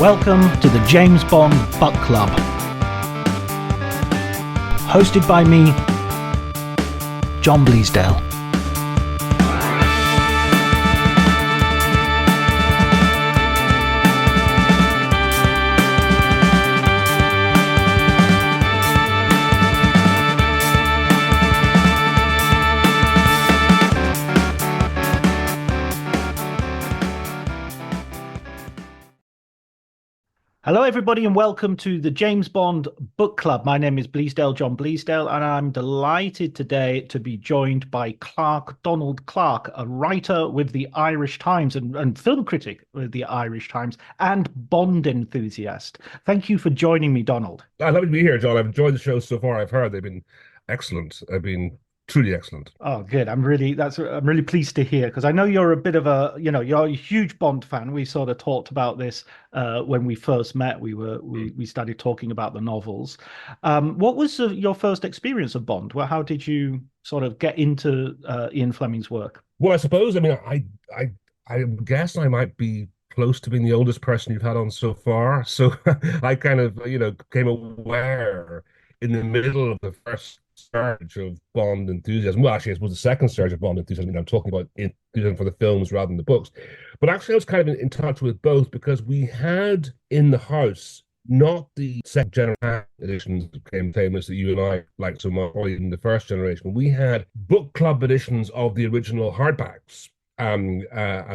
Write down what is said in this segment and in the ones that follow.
Welcome to the James Bond Book Club. Hosted by me, John Bleasdale. Hello, everybody, and welcome to the James Bond Book Club. My name is Bleasdale, John Bleasdale, and I'm delighted today to be joined by Clarke, Donald Clarke, a writer with the Irish Times and film critic with the Irish Times and Bond enthusiast. Thank you for joining me, Donald. Lovely to be here, John. I've enjoyed the show so far. I've heard they've been excellent. They've been truly excellent. Oh, good. I'm really pleased to hear, because I know you're a bit of you're a huge Bond fan. We sort of talked about this when we first met. We started talking about the novels. What was your first experience of Bond? Well, how did you sort of get into Ian Fleming's work? Well, I suppose, I guess I might be close to being the oldest person you've had on so far. So I kind of, became aware in the middle of the first surge of Bond enthusiasm. Well, actually, it was the second surge of Bond enthusiasm. I'm talking about enthusiasm for the films rather than the books. But actually, I was kind of in touch with both, because we had in the house not the second generation editions that became famous that you and I liked so much, or even the first generation. We had book club editions of the original hardbacks. And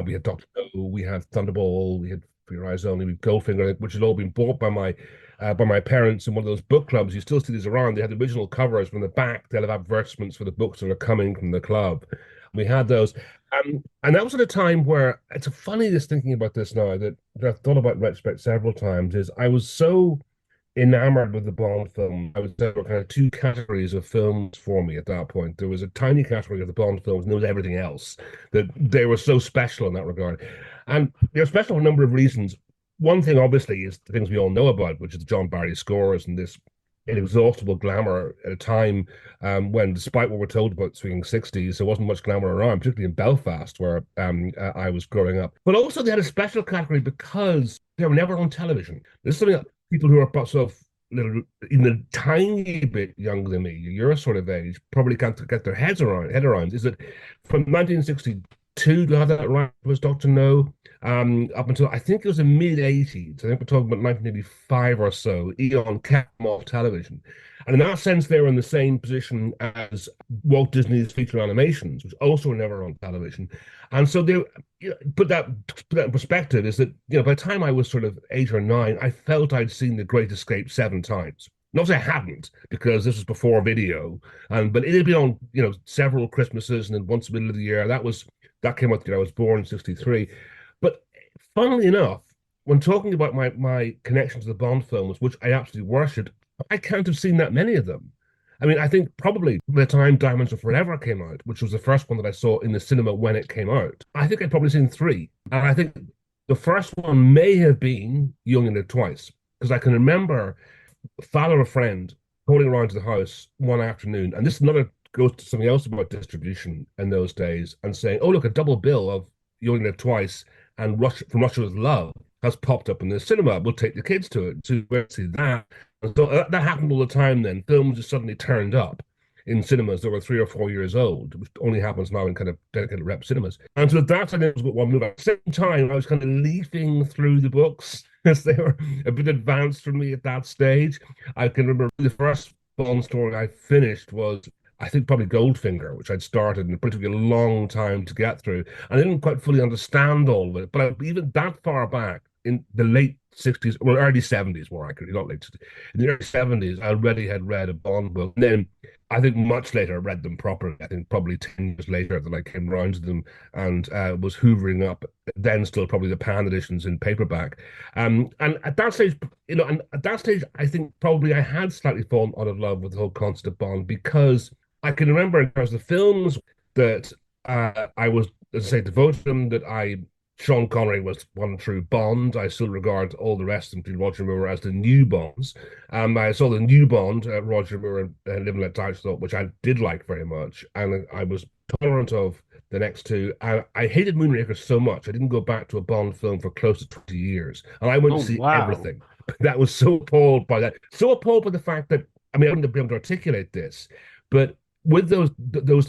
we had Doctor No, we had Thunderball, we had For Your Eyes Only, we had Goldfinger, which had all been bought by my parents in one of those book clubs. You still see these around. They had the original covers from the back. They'll have advertisements for the books that are coming from the club. We had those. And that was at a time where, it's a funny just thinking about this now, that I've thought about in retrospect several times, is I was so enamored with the Bond film. There were kind of two categories of films for me at that point. There was a tiny category of the Bond films, and there was everything else. That they were so special in that regard. And they're special for a number of reasons. One thing, obviously, is the things we all know about, which is the John Barry scores and this inexhaustible glamour at a time when, despite what we're told about swinging 60s, there wasn't much glamour around, particularly in Belfast, where I was growing up. But also, they had a special category because they were never on television. This is something that people who are sort of even a tiny bit younger than me, your sort of age, probably can't get their head around, is that from 1962, do I have that right, was Doctor No, up until, I think it was the mid-80s, I think we're talking about 1985 or so, Eon kept them off television. And in that sense, they were in the same position as Walt Disney's feature animations, which also were never on television. And so they put that in perspective, is that, by the time I was sort of 8 or 9, I felt I'd seen The Great Escape 7 times. Not that I hadn't, because this was before video, but it had been on, several Christmases, and then once in the middle of the year. That came out the year I was born in 1963. But funnily enough, when talking about my connection to the Bond films, which I absolutely worshipped, I can't have seen that many of them. I mean, I think probably by the time Diamonds Are Forever came out, which was the first one that I saw in the cinema when it came out, I think I'd probably seen 3. And I think the first one may have been You Only Live Twice, because I can remember father or a friend calling around to the house one afternoon, and this another goes to something else about distribution in those days, and saying, "Oh, look, a double bill of You Only Live Twice and From Russia with Love has popped up in the cinema. We'll take the kids to it to see that." And so that happened all the time then. Films just suddenly turned up in cinemas that were 3 or 4 years old, which only happens now in kind of dedicated rep cinemas. And so that's, I think, was one move. At the same time, I was kind of leafing through the books as they were a bit advanced for me at that stage. I can remember the first Bond story I finished was, I think, probably Goldfinger, which I'd started, and it took a long time to get through. And I didn't quite fully understand all of it. But even that far back, in the late 60s, or early 70s, more accurately, not late 60s. In the early 70s, I already had read a Bond book. And then I think much later I read them properly. I think probably 10 years later that I came around to them and was hoovering up, then still probably the Pan editions in paperback. And at that stage, I think probably I had slightly fallen out of love with the whole concept of Bond, because I can remember in terms of the films that I was, as I say, devoted to them, Sean Connery was one true Bond. I still regard all the rest of them, including Roger Moore, as the new Bonds. I saw the new Bond, Roger Moore and Live and Let Die, which I did like very much. And I was tolerant of the next two. And I hated Moonraker so much, I didn't go back to a Bond film for close to 20 years. And I went Oh, to see wow. everything. That was so appalled by that. So appalled by the fact that, I mean, I wouldn't be able to articulate this, but with those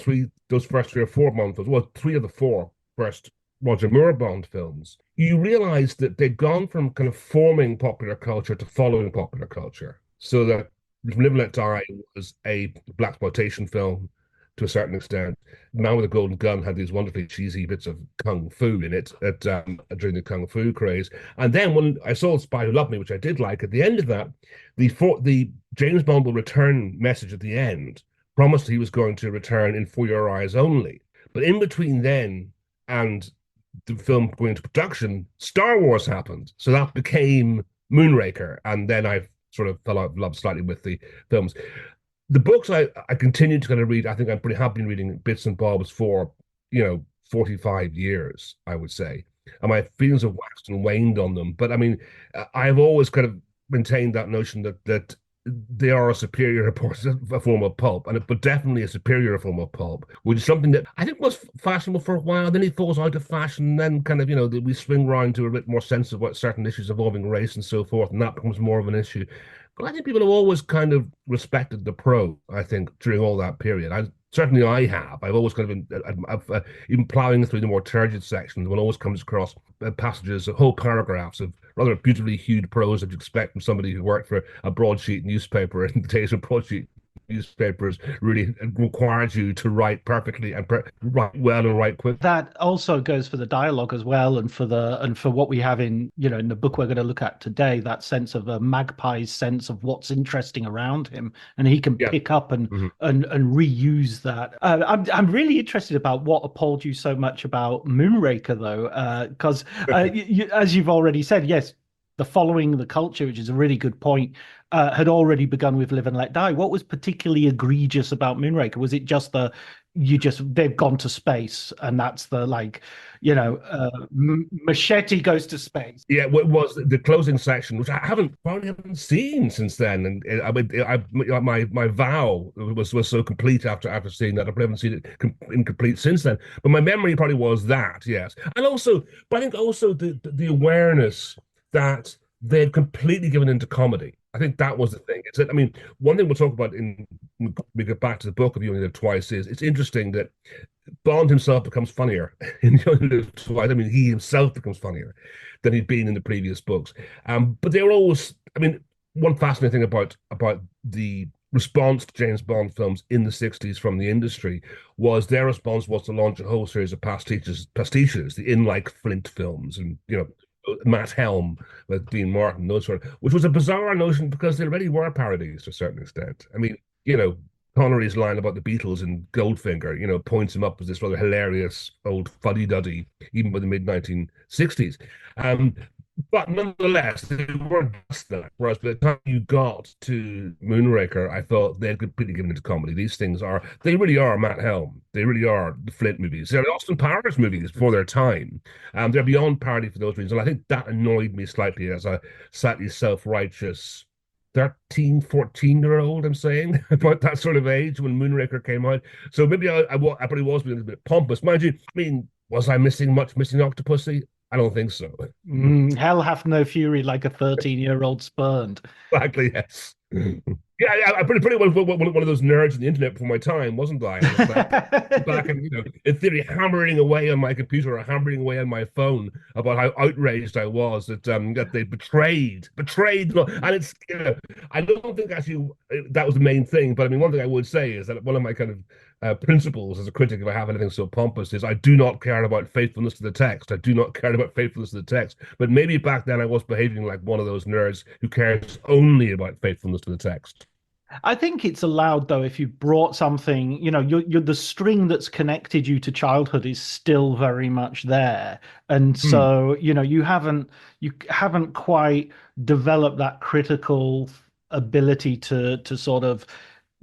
first 3 or 4 Bond films, well, three of the four first Roger Moore Bond films, you realize that they'd gone from kind of forming popular culture to following popular culture. So that Live and Let Die was a blaxploitation film to a certain extent. Man with a Golden Gun had these wonderfully cheesy bits of kung fu in it during the kung fu craze. And then when I saw Spy Who Loved Me, which I did like, at the end of that, the James Bond will return message at the end promised he was going to return in For Your Eyes Only. But in between then and the film going into production, Star Wars happened. So that became Moonraker. And then I sort of fell out of love slightly with the films. The books I continued to kind of read, I think I'm pretty happy in reading bits and bobs for, 45 years, I would say. And my feelings have waxed and waned on them. But I mean, I've always kind of maintained that notion that they are a superior form of pulp, but definitely a superior form of pulp, which is something that I think was fashionable for a while. Then it falls out of fashion, and then kind of we swing round to a bit more sense of what certain issues involving race and so forth, and that becomes more of an issue. But I think people have always kind of respected the pro. I think during all that period, certainly I have. I've always kind of been, even plowing through the more turgid sections, one always comes across passages, whole paragraphs of rather beautifully hued prose that you'd expect from somebody who worked for a broadsheet newspaper in the days of broadsheet newspapers really required you to write perfectly and write well and write quick. That also goes for the dialogue as well, and for what we have in in the book we're going to look at today. That sense of a magpie's sense of what's interesting around him, and he can Yeah. pick up and Mhm. and reuse that. I'm really interested about what appalled you so much about Moonraker, though, because as you've already said, yes, the following the culture, which is a really good point, had already begun with Live and Let Die. What was particularly egregious about Moonraker? Was it just they've gone to space and that's the Machete goes to space? Yeah, what was the closing section, which I probably haven't seen since then, and I mean, my vow was so complete after seeing that I probably haven't seen it incomplete since then. But my memory probably was that, yes, and also, but I think also the awareness that they'd completely given into comedy. I think that was the thing. It's that, I mean, one thing we'll talk about when we get back to the book of You Only Live Twice is it's interesting that Bond himself becomes funnier in You Only Live Twice. I mean, he himself becomes funnier than he'd been in the previous books. But they were always, I mean, one fascinating thing about the response to James Bond films in the 60s from the industry was their response was to launch a whole series of pastiches, the In Like Flint films, and Matt Helm with Dean Martin, those sort of, which was a bizarre notion because they already were parodies to a certain extent. I mean, Connery's line about the Beatles in Goldfinger, points him up as this rather hilarious old fuddy-duddy, even by the mid-1960s. Um, but nonetheless, they weren't just that. Whereas by the time you got to Moonraker, I thought they'd completely given into comedy. These things they really are Matt Helm. They really are the Flint movies. They're Austin Powers movies for their time. They're beyond parody for those reasons. And I think that annoyed me slightly as a slightly self-righteous 13, 14-year-old, I'm saying, about that sort of age when Moonraker came out. So maybe I probably was being a bit pompous. Mind you, I mean, was I missing Octopussy? I don't think so. Hell hath no fury like a 13-year-old spurned. Exactly, yes. Yeah, I pretty well one of those nerds on the internet before my time, wasn't I? I was back and in theory, hammering away on my computer or hammering away on my phone about how outraged I was that they betrayed, and it's I don't think actually that was the main thing, but I mean one thing I would say is that one of my kind of principles as a critic, if I have anything so pompous, is I do not care about faithfulness to the text. I do not care about faithfulness to the text. But maybe back then I was behaving like one of those nerds who cares only about faithfulness to the text. I think it's allowed though if you've brought something, you're the string that's connected you to childhood is still very much there. And Hmm. so, you haven't quite developed that critical ability to sort of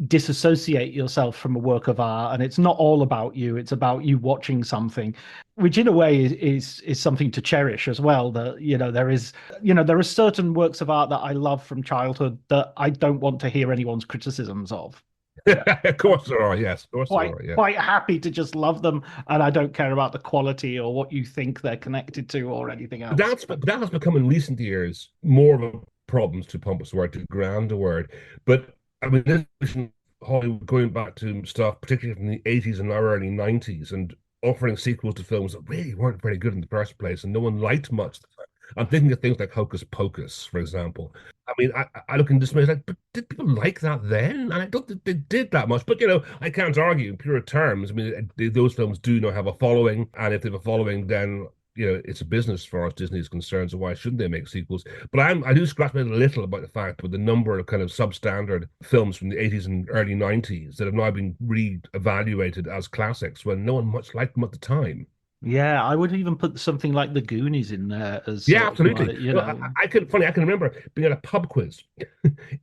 disassociate yourself from a work of art, and it's not all about you, it's about you watching something, which in a way is something to cherish as well. That there are certain works of art that I love from childhood that I don't want to hear anyone's criticisms of. Of course there are. Yes, of course there quite are. Yeah. quite happy to just love them, and I don't care about the quality or what you think they're connected to or anything else. But that has become in recent years more of a problem, to pompous word, to grand a word. But I mean, this Hollywood going back to stuff, particularly from the 80s and early 90s, and offering sequels to films that really weren't very good in the first place, and no one liked much. I'm thinking of things like Hocus Pocus, for example. I mean, I look in dismay, like, but did people like that then? And I don't think they did that much. But, I can't argue in pure terms. I mean, those films do now have a following. And if they have a following, then, it's a business as far as Disney is concerned. So why shouldn't they make sequels? But I do scratch my head a little about the fact with the number of kind of substandard films from the 80s and early 90s that have now been re-evaluated as classics when no one much liked them at the time. Yeah, I would even put something like the Goonies in there as Yeah, sort of absolutely. like, you No, know. I can remember being at a pub quiz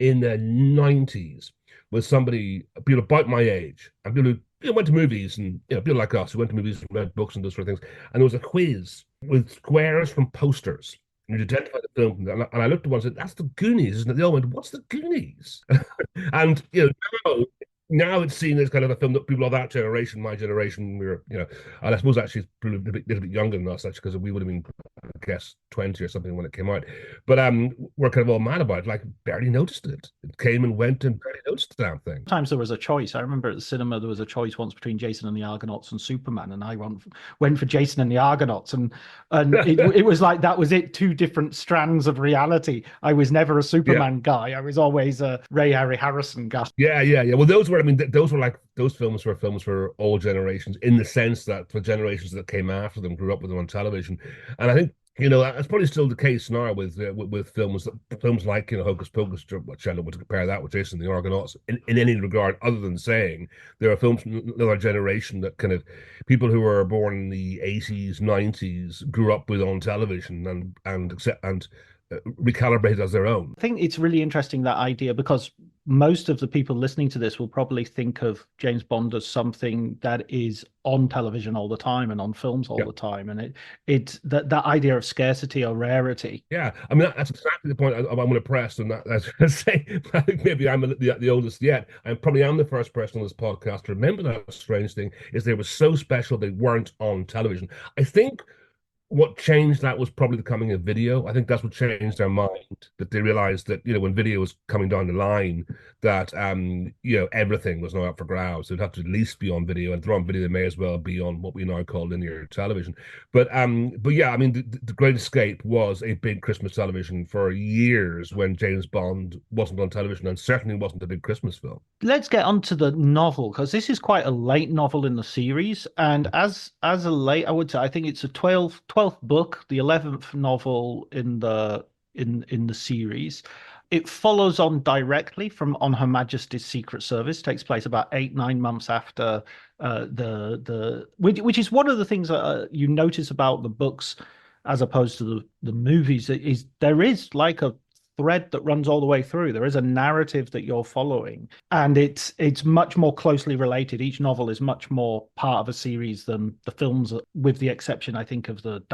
in the 90s with somebody, people about my age, and people who went to movies, and people like us who went to movies and read books and those sort of things. And there was a quiz with squares from posters. And you identify the film, and I looked at one and said, "That's the Goonies, isn't it?" They all went, "What's the Goonies?" And now it's seen as kind of a film that people of that generation, my generation, and I suppose actually it's probably a little bit younger than us, actually, because we would have been, I guess, 20 or something when it came out. But we're kind of all mad about it, like barely noticed it. It came and went and barely noticed the damn thing. Sometimes there was a choice. I remember at the cinema there was a choice once between Jason and the Argonauts and Superman, and I went for Jason and the Argonauts, and it was like that was it. Two different strands of reality. I was never a Yeah. Superman guy. I was always a Ray Harry Harrison guy. Yeah. Well, those were, I mean, those were like, those films were films for all generations in the sense that the generations that came after them grew up with them on television. And I think, that's probably still the case now with films like, Hocus Pocus, which I don't want to compare that with Jason and the Argonauts in any regard, other than saying there are films from another generation that kind of people who were born in the 80s, 90s grew up with on television and recalibrated as their own. I think it's really interesting that idea because most of the people listening to this will probably think of James Bond as something that is on television all the time and on films all Yeah. the time, and it's that idea of scarcity or rarity. Yeah, I mean that's exactly the point I'm going to press, and that's I say I think maybe I'm the oldest yet. I probably am the first person on this podcast to remember that strange thing is they were so special they weren't on television. I think what changed that was probably the coming of video. I think that's what changed their mind, that they realized that, when video was coming down the line, that everything was now up for grabs. They'd have to at least be on video, and if they're on video, they may as well be on what we now call linear television. But yeah, I mean, the Great Escape was a big Christmas television for years when James Bond wasn't on television, and certainly wasn't a big Christmas film. Let's get onto the novel because this is quite a late novel in the series, and as a late, I would say, I think it's a twelfth book, the 11th novel in the series. It follows on directly from On Her Majesty's Secret Service, takes place about 8, 9 months after which is one of the things that you notice about the books as opposed to the movies is there is like a thread that runs all the way through. There is a narrative that you're following, and it's much more closely related. Each novel is much more part of a series than the films, with the exception, I think, of the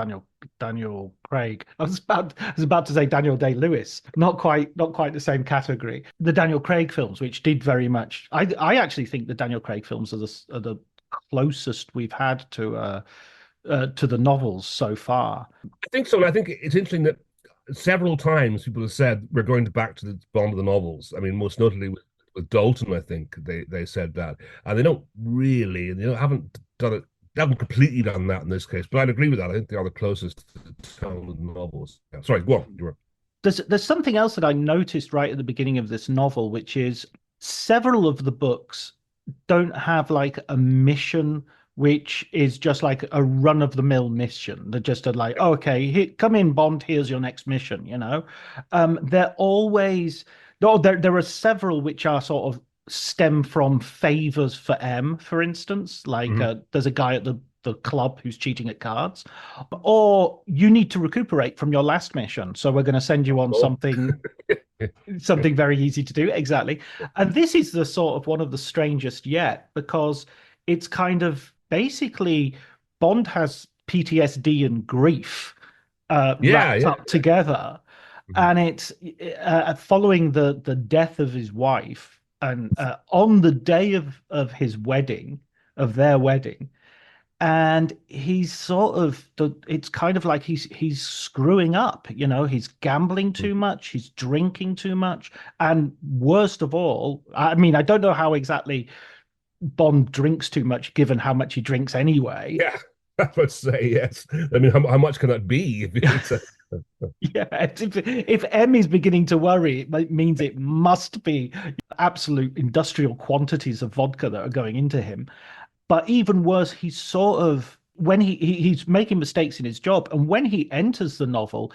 Daniel Craig. I was about to say Daniel Day-Lewis. Not quite the same category. The Daniel Craig films, which did very much. I actually think the Daniel Craig films are the closest we've had to the novels so far. I think so, and I think it's interesting that several times people have said we're going back to the Bond of the novels. I mean, most notably with Dalton, I think they said that, and they don't really, and haven't done it. They haven't completely done that in this case, but I'd agree with that. I think they are the closest to the tone of the novels. Yeah. Sorry, go on. You were. There's something else that I noticed right at the beginning of this novel, which is several of the books don't have like a mission which is just like a run of the mill mission. They're just like, oh, okay, here, come in, Bond, here's your next mission, They're always, no, there are several which are sort of stem from favors for M, for instance. Like Mhm. there's a guy at the club who's cheating at cards, or you need to recuperate from your last mission, so we're going to send you on Oh. something very easy to do. Exactly. And this is the sort of one of the strangest yet, because it's kind of basically Bond has PTSD and grief Yeah, wrapped yeah. up together. Mhm. And it's following the death of his wife. and on the day of his wedding, of their wedding, and he's sort of it's kind of like he's screwing up, he's gambling too much, he's drinking too much, and worst of all, I mean, I don't know how exactly Bond drinks too much given how much he drinks anyway. Yeah, I would say yes. I mean, how much can that be? If it's a, Yeah, if M is beginning to worry, it means it must be absolute industrial quantities of vodka that are going into him. But even worse, he's sort of when he's making mistakes in his job, and when he enters the novel,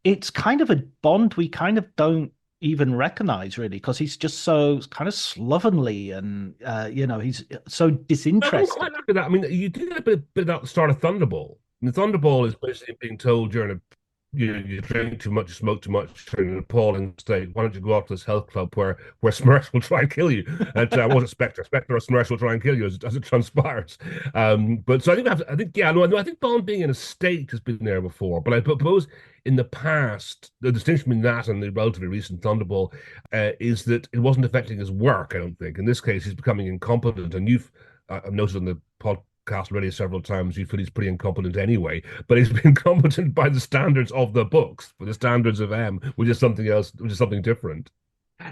it's kind of a Bond we kind of don't even recognize really, because he's just so kind of slovenly, and he's so I don't quite disinterested. like that. I mean, you did a bit at the start of Thunderball. And Thunderball is basically being told during a you drink too much, you smoke too much, you're in an appalling state. Why don't you go out to this health club where Smurfs will try and kill you? And was it Spectre? Spectre or Smurfs will try and kill you as it transpires. But so I think yeah, no, I think Bond being in a state has been there before. But I suppose in the past, the distinction between that and the relatively recent Thunderball is that it wasn't affecting his work. I don't think. In this case, he's becoming incompetent, and I've noticed on the podcast already several times, you feel he's pretty incompetent anyway, but he's been competent by the standards of the books, by the standards of M, which is something else, which is something different.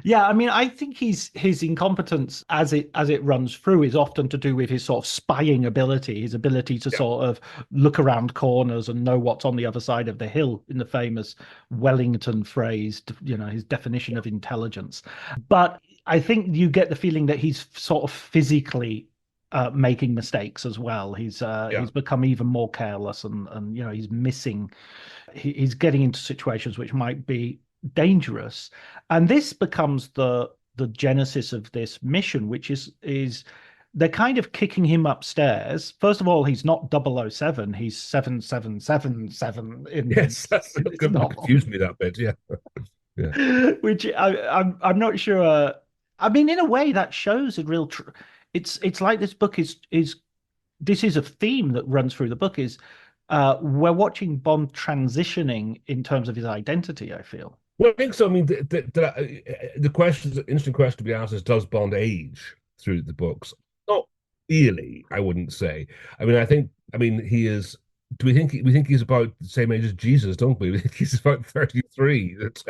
Yeah, I mean, I think his incompetence as it runs through is often to do with his sort of spying ability, his ability to Yeah, sort of look around corners and know what's on the other side of the hill, in the famous Wellington phrase, his definition of intelligence. But I think you get the feeling that he's sort of physically making mistakes as well. yeah. He's become even more careless, and he's missing. He's getting into situations which might be dangerous, and this becomes the genesis of this mission, which is they're kind of kicking him upstairs. First of all, he's not 007, he's 7777 Yes, that's in this novel. confused me that bit. Yeah, yeah. Which I'm not sure. I mean, in a way, that shows a real. It's like this book is this is a theme that runs through the book. Is we're watching Bond transitioning in terms of his identity, I feel. Well, I think so. I mean, the question, the interesting question to be asked is, does Bond age through the books? Not really, I wouldn't say. I mean, he is. Do we think he's about the same age as Jesus, don't we? We think he's about 33. That's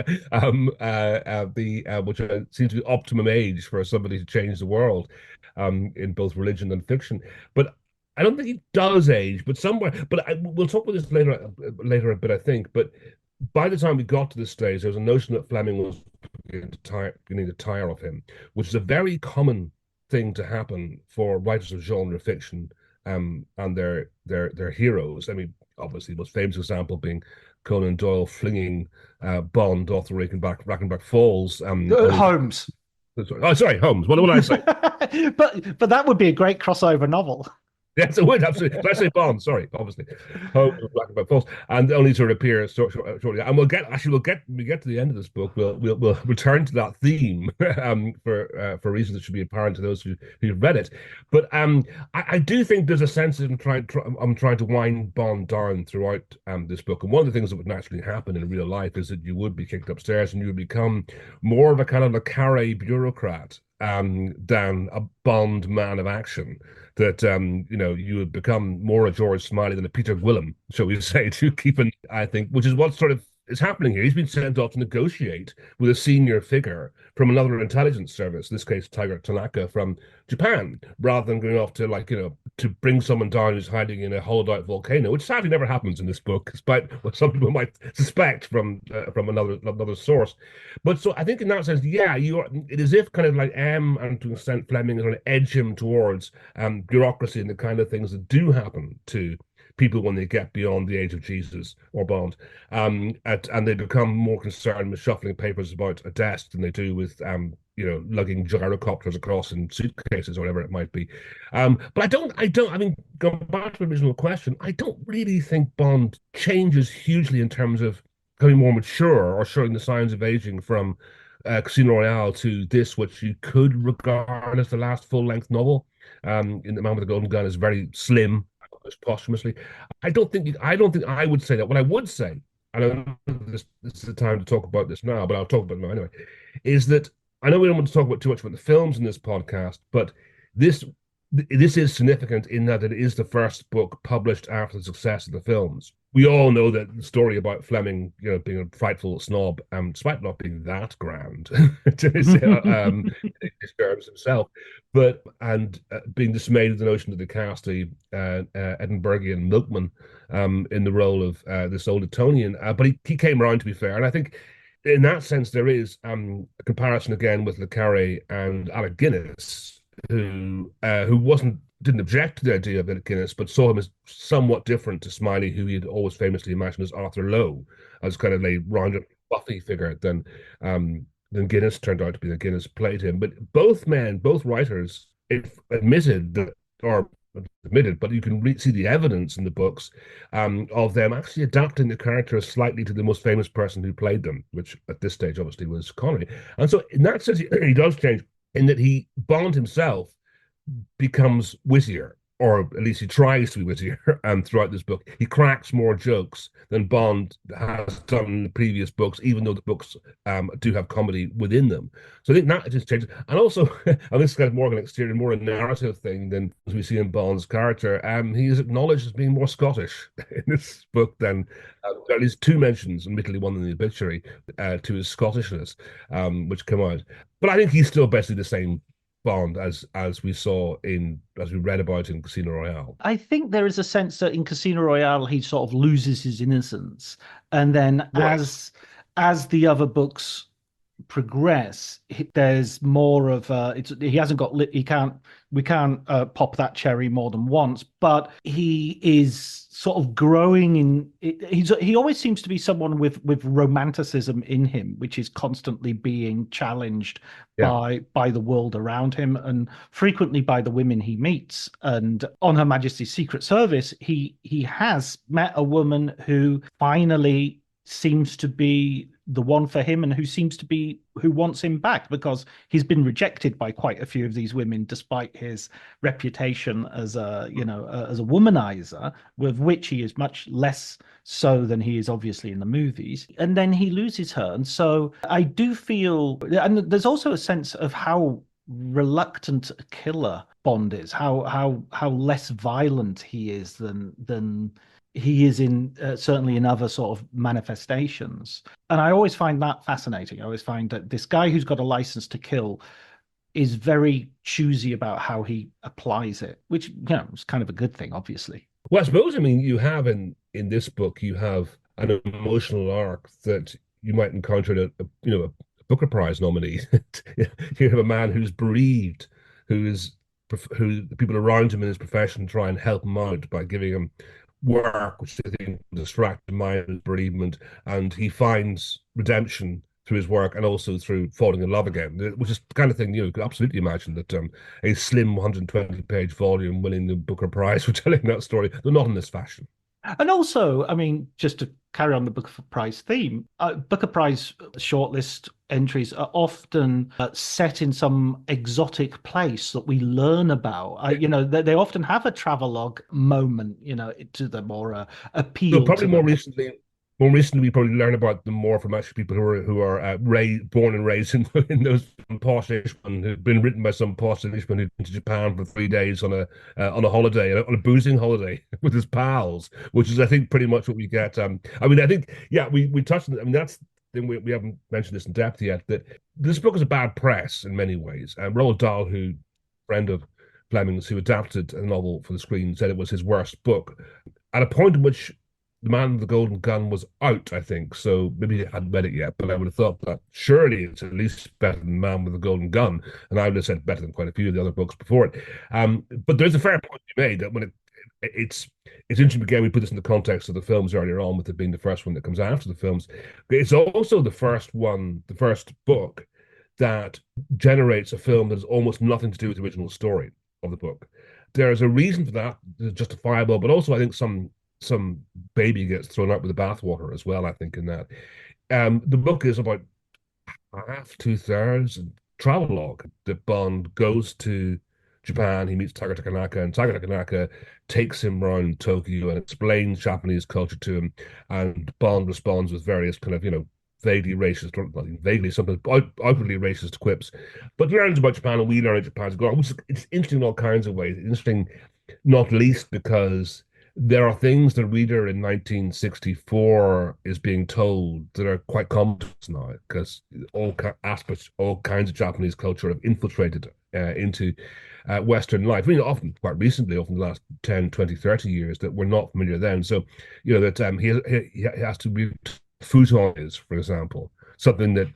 which seems to be optimum age for somebody to change the world, in both religion and fiction. But I don't think he does age. But somewhere, we'll talk about this later a bit, I think. But by the time we got to this stage, there was a notion that Fleming was beginning to tire of him, which is a very common thing to happen for writers of genre fiction, and their heroes. I mean, obviously, the most famous example being Conan Doyle flinging Bond off the Rakenback Falls. Only to, Holmes. oh, sorry, Holmes. What did I say? But that would be a great crossover novel. Yes, it would absolutely. Did I say Bond? Sorry, obviously. Home of Black and White Falls, and only to reappear shortly. And when we get to the end of this book, we'll return to that theme, for reasons that should be apparent to those who've read it. But I do think there's a sense that I'm trying to wind Bond down throughout this book. And one of the things that would naturally happen in real life is that you would be kicked upstairs and you would become more of a kind of a carre bureaucrat, than a Bond man of action. That you would become more a George Smiley than a Peter Gwilym, shall we say, to keep an, I think, which is what sort of is happening here. He's been sent off to negotiate with a senior figure from another intelligence service, in this case Tiger Tanaka from Japan, rather than going off to to bring someone down who's hiding in a hollowed out volcano, which sadly never happens in this book, despite what some people might suspect from another source. But so I think in that sense, yeah, it is if kind of like M and to an extent Fleming is going to edge him towards bureaucracy and the kind of things that do happen to people when they get beyond the age of Jesus or Bond, and they become more concerned with shuffling papers about a desk than they do with lugging gyrocopters across in suitcases or whatever it might be. But I mean, going back to the original question, I don't really think Bond changes hugely in terms of becoming more mature or showing the signs of aging from Casino Royale to this, which you could regard as the last full-length novel. In The Man with the Golden Gun is very slim, posthumously. I don't think I would say that. What I would say, and I don't know if this is the time to talk about this now, but I'll talk about it now anyway, is that I know we don't want to talk about too much about the films in this podcast, but this this is significant in that it is the first book published after the success of the films. We all know that the story about Fleming, being a frightful snob, despite not being that grand to his, his terms himself, but being dismayed at the notion that they cast a Edinburghian milkman in the role of this old Etonian. But he came around, to be fair, and I think in that sense, there is a comparison again with Le Carre and Alec Guinness, who didn't object to the idea of Alec Guinness, but saw him as somewhat different to Smiley, who he had always famously imagined as Arthur Lowe, as kind of a rounded, buffy figure than Guinness turned out to be. That Guinness played him, but both men, both writers, admitted that, or admitted, but you can see the evidence in the books of them actually adapting the characters slightly to the most famous person who played them, which at this stage obviously was Connery. And so in that sense, he does change in that Bond himself becomes wittier, or at least he tries to be wittier throughout this book. He cracks more jokes than Bond has done in the previous books, even though the books do have comedy within them. So I think that just changes. And also, and this is kind of more of an exterior, more a narrative thing than as we see in Bond's character. He is acknowledged as being more Scottish in this book than at least two mentions, admittedly one in the obituary, to his Scottishness, which come out. But I think he's still basically the same Bond as we read about in Casino Royale. I think there is a sense that in Casino Royale he sort of loses his innocence, and then Right. as the other books progress, there's more of he hasn't got he can't we can't pop that cherry more than once, but he is sort of growing he always seems to be someone with romanticism in him, which is constantly being challenged Yeah. by the world around him and frequently by the women he meets. And on Her Majesty's Secret Service, he has met a woman who finally seems to be the one for him and who wants him back, because he's been rejected by quite a few of these women despite his reputation as as a womanizer, with which he is much less so than he is obviously in the movies. And then he loses her, and so I do feel, and there's also a sense of how reluctant a killer Bond is, how less violent he is than he is in certainly in other sort of manifestations. And I always find that fascinating. I always find that this guy who's got a license to kill is very choosy about how he applies it, which is kind of a good thing, obviously. Well, I suppose, I mean, you have in this book, you have an emotional arc that you might encounter at a Booker Prize nominee. You have a man who's bereaved, who is who the people around him in his profession try and help him out by giving him work, which they think will distract the mind of his bereavement, and he finds redemption through his work and also through falling in love again, which is the kind of thing you could absolutely imagine that a slim 120-page volume winning the Booker Prize for telling that story, though not in this fashion. And also, I mean, just to carry on the Booker Prize theme, Booker Prize shortlist entries are often set in some exotic place that we learn about. They often have a travelogue moment, to them, or So appeal probably to them. more recently, we probably learn about them more from actually people who are born and raised in those posh Englishmen who've been written by some posh Englishman who'd been to Japan for 3 days on a holiday, on a boozing holiday with his pals, which is I think pretty much what we get. I mean, I think yeah, we touched on. I mean, that's the thing we haven't mentioned this in depth yet. That this book is a bad press in many ways. Roald Dahl, who friend of Fleming's, who adapted a novel for the screen, said it was his worst book. At a point in which the Man with the Golden Gun was out, I think. So maybe I hadn't read it yet, but I would have thought that surely it's at least better than Man with the Golden Gun. And I would have said better than quite a few of the other books before it. But there's a fair point to be made that when it's interesting again, we put this in the context of the films earlier on, with it being the first one that comes after the films. It's also the first book that generates a film that has almost nothing to do with the original story of the book. There's a reason for that, justifiable, but also I think some baby gets thrown out with the bathwater as well, I think, in that. The book is about half, two-thirds travelogue that Bond goes to Japan, he meets Tagata Kanaka, and Tagata Kanaka takes him around Tokyo and explains Japanese culture to him, and Bond responds with various kind of, vaguely racist, or not even vaguely, sometimes outwardly racist quips, but learns about Japan and we learn about Japan as well, which is it's interesting in all kinds of ways. It's interesting, not least because there are things the reader in 1964 is being told that are quite common to us now, because aspects, all kinds of Japanese culture have infiltrated into Western life. I mean, often, quite recently, often the last 10, 20, 30 years that were not familiar then. So, that he has to be futon is, for example, something that,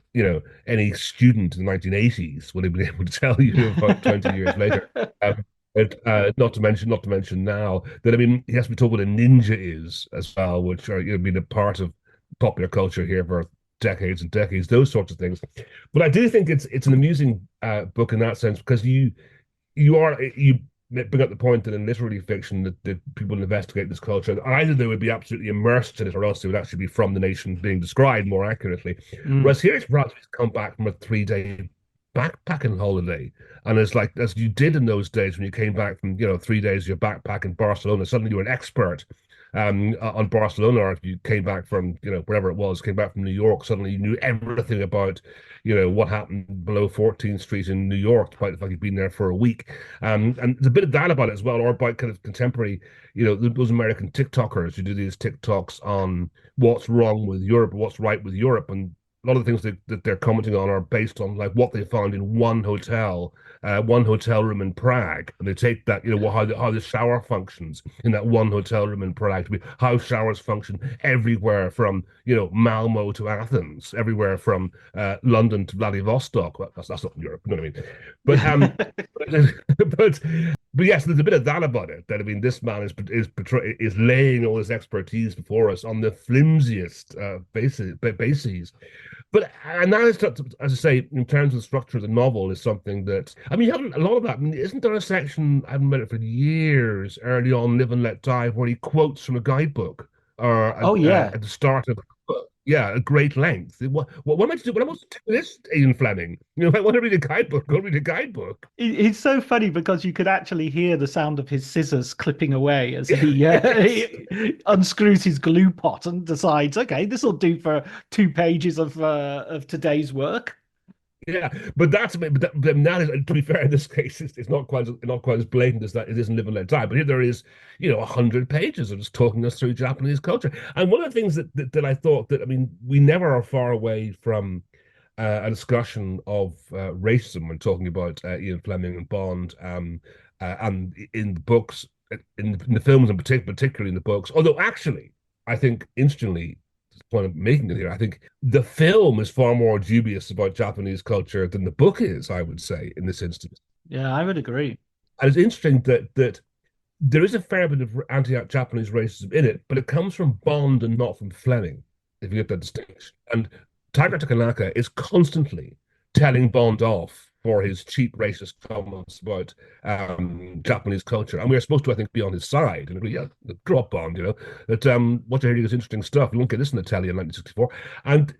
any student in the 1980s would have been able to tell you about 20 years later. But not to mention now that, I mean, he has to be told what a ninja is as well, which are, been a part of popular culture here for decades and decades, those sorts of things. But I do think it's an amusing book in that sense, because you bring up the point that in literary fiction that people investigate this culture, and either they would be absolutely immersed in it, or else they would actually be from the nation being described more accurately. Mm. Whereas here it's perhaps come back from a 3 day backpacking holiday, and it's like, as you did in those days when you came back from 3 days of your backpack in Barcelona, suddenly you were an expert on Barcelona, or if you came back from wherever it was, came back from New York, suddenly you knew everything about what happened below 14th Street in New York, despite the fact you'd been there for a week. And there's a bit of that about it as well, or about kind of contemporary, those American TikTokers who do these TikToks on what's wrong with Europe, what's right with Europe, and a lot of the things that they're commenting on are based on like what they found in one hotel room in Prague, and they take that, how the shower functions in that one hotel room in Prague, to be how showers function everywhere from Malmo to Athens, everywhere from London to Vladivostok. Well, that's not in Europe, you know what I mean? But yes, there's a bit of that about it. That, I mean, this man is laying all his expertise before us on the flimsiest bases. But and that is, as I say, in terms of the structure of the novel, is something that, I mean, you haven't a lot of that. I mean, isn't there a section, I haven't read it for years, early on, Live and Let Die, where he quotes from a guidebook, or Oh yeah. at the start of the book? Yeah, at great length. What am I to do? What am I to do with this, Ian Fleming? I want to read a guidebook. Go read a guidebook. It's so funny because you could actually hear the sound of his scissors clipping away as Yes. he unscrews his glue pot and decides, okay, this will do for 2 pages of today's work. Yeah, but that is, to be fair, in this case, it's not quite as blatant as that. It isn't Live and Let Die, but here there is, 100 pages of just talking us through Japanese culture. And one of the things that I thought, that, I mean, we never are far away from a discussion of racism when talking about Ian Fleming and Bond, and in the books, in the films, and particularly in the books. Although, actually, I think, interestingly, point of making it here, I think the film is far more dubious about Japanese culture than the book is, I would say, in this instance. Yeah, I would agree. And it's interesting that there is a fair bit of anti-Japanese racism in it, but it comes from Bond and not from Fleming, if you get that distinction. And Tiger Takanaka is constantly telling Bond off for his cheap racist comments about Japanese culture. And we are supposed to, I think, be on his side and agree, yeah, drop Bond, that what you're hearing is interesting stuff. You won't get this in Italy in 1964. And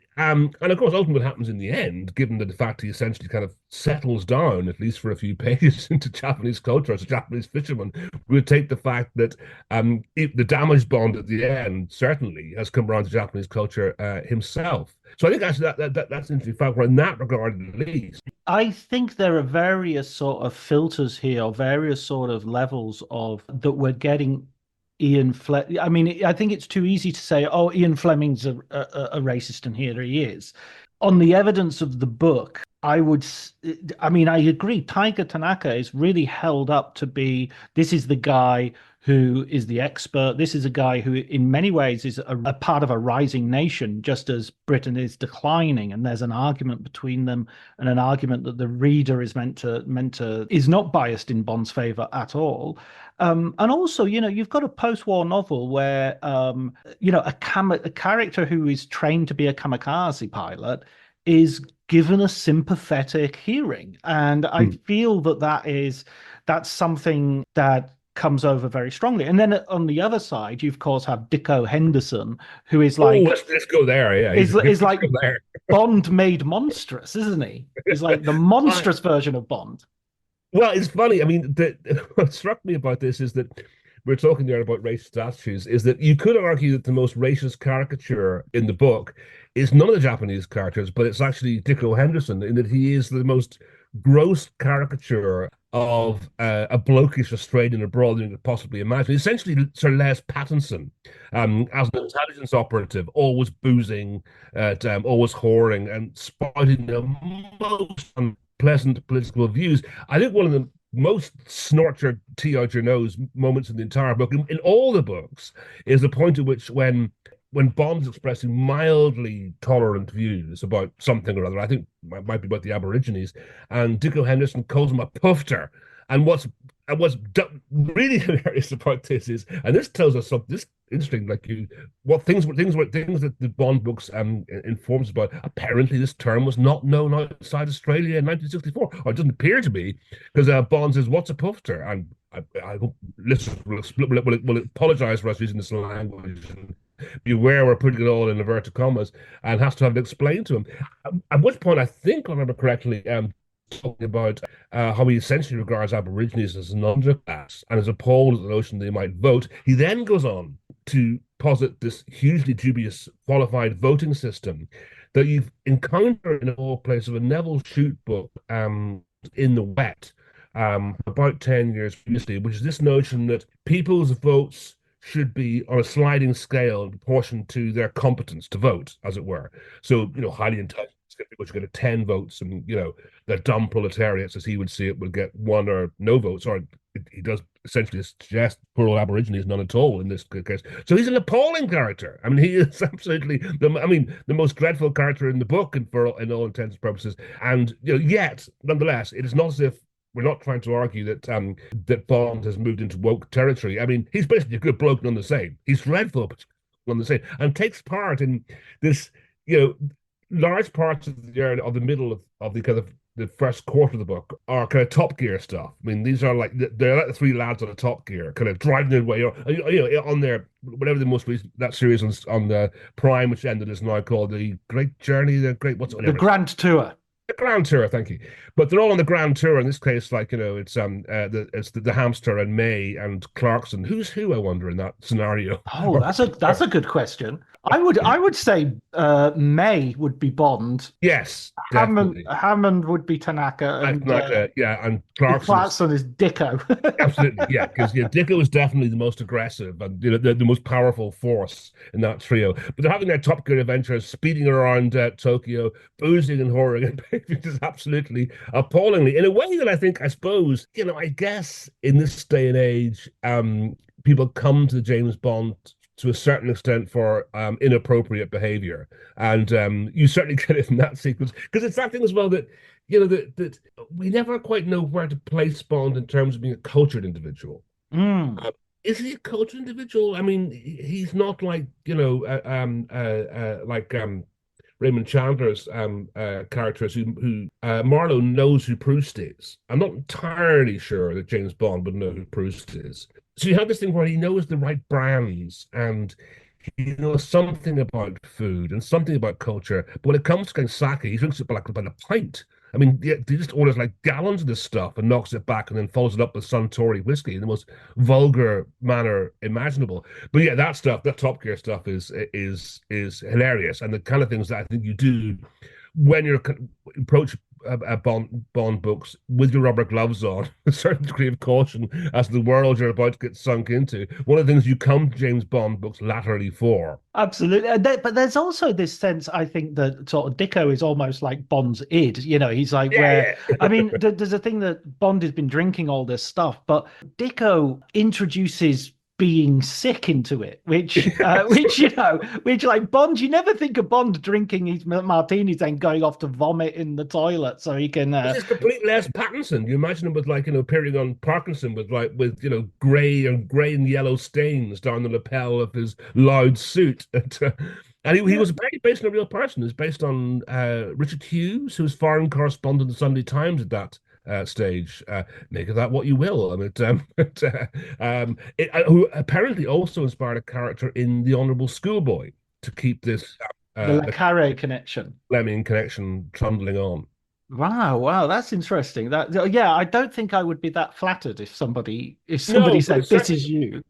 of course, ultimately what happens in the end, given that the fact he essentially kind of settles down, at least for a few pages, into Japanese culture as a Japanese fisherman, we would take the fact that the damaged Bond at the end certainly has come around to Japanese culture himself. So I think actually that's an interesting fact, in that regard at least. I think there are various sort of filters here, or various sort of levels of that we're getting Ian Fleming. I mean, I think it's too easy to say, oh, Ian Fleming's a racist, and here he is. On the evidence of the book, I mean, I agree. Tiger Tanaka is really held up to be, this is the guy who is the expert. This is a guy who, in many ways, is a part of a rising nation, just as Britain is declining. And there's an argument between them, and an argument that the reader is meant to is not biased in Bond's favor at all. And also, you've got a post-war novel where, a character who is trained to be a kamikaze pilot is given a sympathetic hearing, and I feel that's something that comes over very strongly. And then on the other side, you of course have Dicko Henderson, who is Oh, like let's go there. Yeah, is let's like go there. Bond made monstrous, isn't he? He's like the monstrous version of Bond. Well, it's funny. I mean, what struck me about this is that we're talking there about race statues, is that you could argue that the most racist caricature in the book is none of the Japanese characters, but it's actually Dicko Henderson, in that he is the most gross caricature of a blokish Australian abroad than you could possibly imagine. Essentially, Sir Les Pattinson, as an intelligence operative, always boozing, always whoring, and spouting the most unpleasant political views. I think one of the most snort your tea out your nose moments in the entire book, in all the books, is the point at which when Bond's expressing mildly tolerant views about something or other, I think might be about the Aborigines, and Dicko Henderson calls him a pufter. And what's really hilarious about this is, and this tells us something. This interesting, like you, what things that the Bond books informs about. Apparently, this term was not known outside Australia in 1964, or it doesn't appear to be, because Bond says, "What's a pufter?" And I hope listeners will apologize for us using this language and beware we're putting it all in inverted commas, and has to have it explained to him. At which point, I think I remember correctly, talking about how he essentially regards Aborigines as an underclass and is appalled at the notion they might vote. He then goes on to posit this hugely dubious qualified voting system that you've encountered in a whole place of a Neville Shute book, in the Wet, about 10 years previously, which is this notion that people's votes should be on a sliding scale in proportion to their competence to vote, as it were. So, highly intelligent people should get 10 votes, and, the dumb proletariats, as he would see it, will get one or no votes. Or he does essentially suggest poor old Aborigines none at all in this case. So he's an appalling character. I mean, he is absolutely the most dreadful character in the book, and in all intents and purposes. And yet, nonetheless, it is not as if we're not trying to argue that that Bond has moved into woke territory. I mean, he's basically a good bloke none the same. He's dreadful, but none the same, and takes part in this, large parts of the middle of the kind of the first quarter of the book are kind of Top Gear stuff. I mean, they're like the three lads on a Top Gear, kind of driving their way, on their whatever the most recent that series on the Prime, which ended, is now called the Great Journey, the Grand Tour. The Grand Tour, thank you. But they're all on the Grand Tour in this case. Like, it's the hamster and May and Clarkson. Who's who? I wonder in that scenario. Oh, that's a good question. I would say May would be Bond. Yes, definitely. Hammond would be Tanaka, and yeah, and Clarkson is Dicko. absolutely, yeah, because Dicko is definitely the most aggressive and the most powerful force in that trio. But they're having their Top Gear adventures, speeding around Tokyo, boozing and whoring, and behaving just absolutely appallingly in a way that I suppose, I guess in this day and age, people come to James Bond to a certain extent for inappropriate behavior, and you certainly get it from that sequence, because it's that thing as well that that we never quite know where to place Bond in terms of being a cultured individual. Is he a cultured individual? I mean, he's not like Raymond Chandler's characters who Marlowe knows who Proust is. I'm not entirely sure that James Bond would know who Proust is. So you have this thing where he knows the right brands, and he knows something about food and something about culture. But when it comes to getting sake, he drinks it by the pint. I mean, he just orders like gallons of this stuff and knocks it back, and then follows it up with Suntory whiskey in the most vulgar manner imaginable. But yeah, that stuff, that Top Gear stuff, is hilarious, and the kind of things that I think you do when you approach Bond books with your rubber gloves on, a certain degree of caution as the world you're about to get sunk into. One of the things you come to James Bond books laterally for. Absolutely. But there's also this sense, I think, that sort of Dicko is almost like Bond's id. He's like, I mean, there's a thing that Bond has been drinking all this stuff, but Dicko introduces being sick into it, which like Bond, you never think of Bond drinking his martinis and going off to vomit in the toilet so he can. This is complete Les Pattinson. You imagine him with appearing on Parkinson with grey and yellow stains down the lapel of his loud suit. And he was based on a real person. It's based on Richard Hughes, who was foreign correspondent of the Sunday Times at that stage. Make of that what you will. I mean, who apparently also inspired a character in The Honourable Schoolboy to keep this the Le Carre connection, Fleming connection trundling on. Wow, wow, that's interesting. Yeah, I don't think I would be that flattered if somebody No, but said it's this certainly, is you.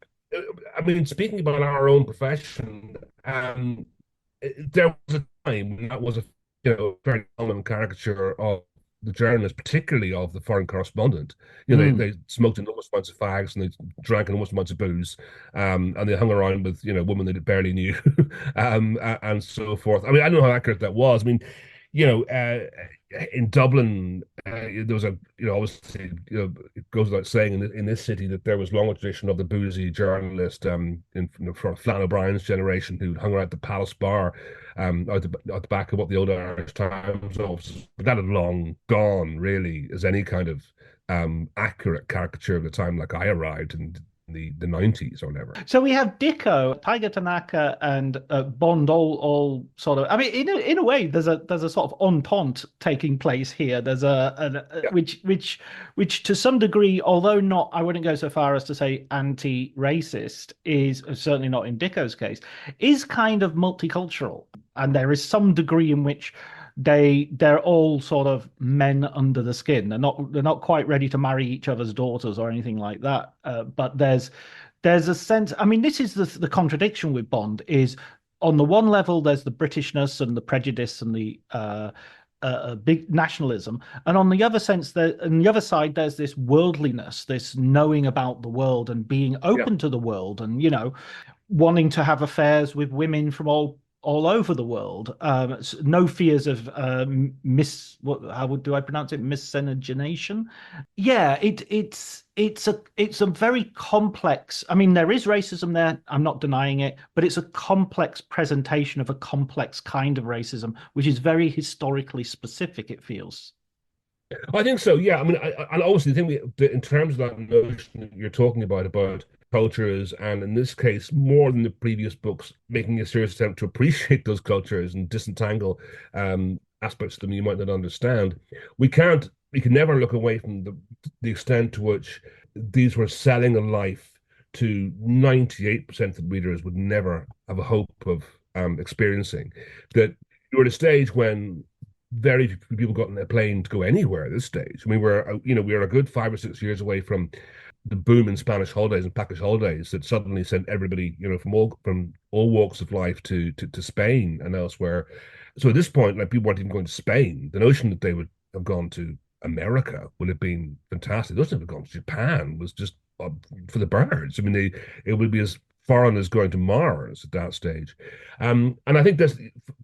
I mean, speaking about our own profession, there was a time when that was a very common caricature of the journalist, particularly of the foreign correspondent. Mm. They smoked enormous amounts of fags and they drank enormous amounts of booze, and they hung around with women they barely knew, and so forth. I mean, I don't know how accurate that was. I mean, you know, in Dublin, there was obviously, it goes without saying in this city that there was long tradition of the boozy journalist, from Flann O'Brien's generation who hung around the Palace Bar, out the back of what the old Irish Times offices. But that had long gone, really, as any kind of accurate caricature of the time, like I arrived in the 90s or whatever. So we have Dicko, Tiger Tanaka, and Bond all sort of. I mean, in a way, there's a sort of entente taking place here. There's Yeah. which to some degree, although not, I wouldn't go so far as to say anti-racist, is certainly not in Dicko's case, is kind of multicultural, and there is some degree in which they're all sort of men under the skin. They're not quite ready to marry each other's daughters or anything like that. But there's a sense. I mean, this is the contradiction with Bond is on the one level there's the Britishness and the prejudice and the big nationalism, and on the other sense, there on the other side there's this worldliness, this knowing about the world and being Yeah. open to the world, and wanting to have affairs with women from all over the world. No fears of what do I pronounce it, miscegenation? Yeah, it's a very complex. I mean, there is racism there. I'm not denying it, but it's a complex presentation of a complex kind of racism, which is very historically specific. It feels. I think so. Yeah. I mean, I obviously think in terms of that notion that you're talking about cultures, and in this case, more than the previous books, making a serious attempt to appreciate those cultures and disentangle aspects of them you might not understand. We can never look away from the extent to which these were selling a life to 98% of the readers would never have a hope of experiencing. That you're at a stage when very few people got on a plane to go anywhere at this stage. I mean, we're a good 5 or 6 years away from the boom in Spanish holidays and package holidays that suddenly sent everybody, from all walks of life to Spain and elsewhere. So at this point, like people weren't even going to Spain. The notion that they would have gone to America would have been fantastic. Those that have gone to Japan was just for the birds. I mean, it would be as foreign as going to Mars at that stage. And I think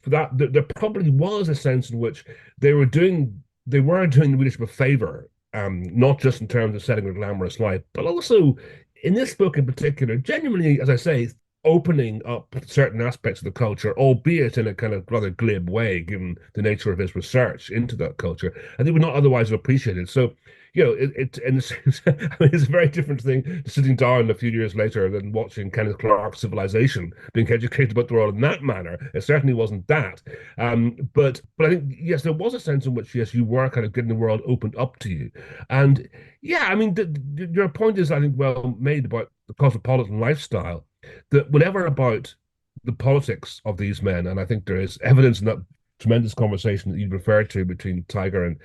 for that there probably was a sense in which they were doing the readership a favor, not just in terms of setting a glamorous life, but also in this book in particular, genuinely, as I say, opening up certain aspects of the culture, albeit in a kind of rather glib way, given the nature of his research into that culture, and they would not otherwise have appreciated. So, it in the sense, I mean, it's a very different thing sitting down a few years later than watching Kenneth Clarke's Civilization, being educated about the world in that manner. It certainly wasn't that. But I think, yes, there was a sense in which, yes, you were kind of getting the world opened up to you. And yeah, I mean, your point is, I think, well made about the cosmopolitan lifestyle, that whatever about the politics of these men, and I think there is evidence in that tremendous conversation that you referred to between Tiger and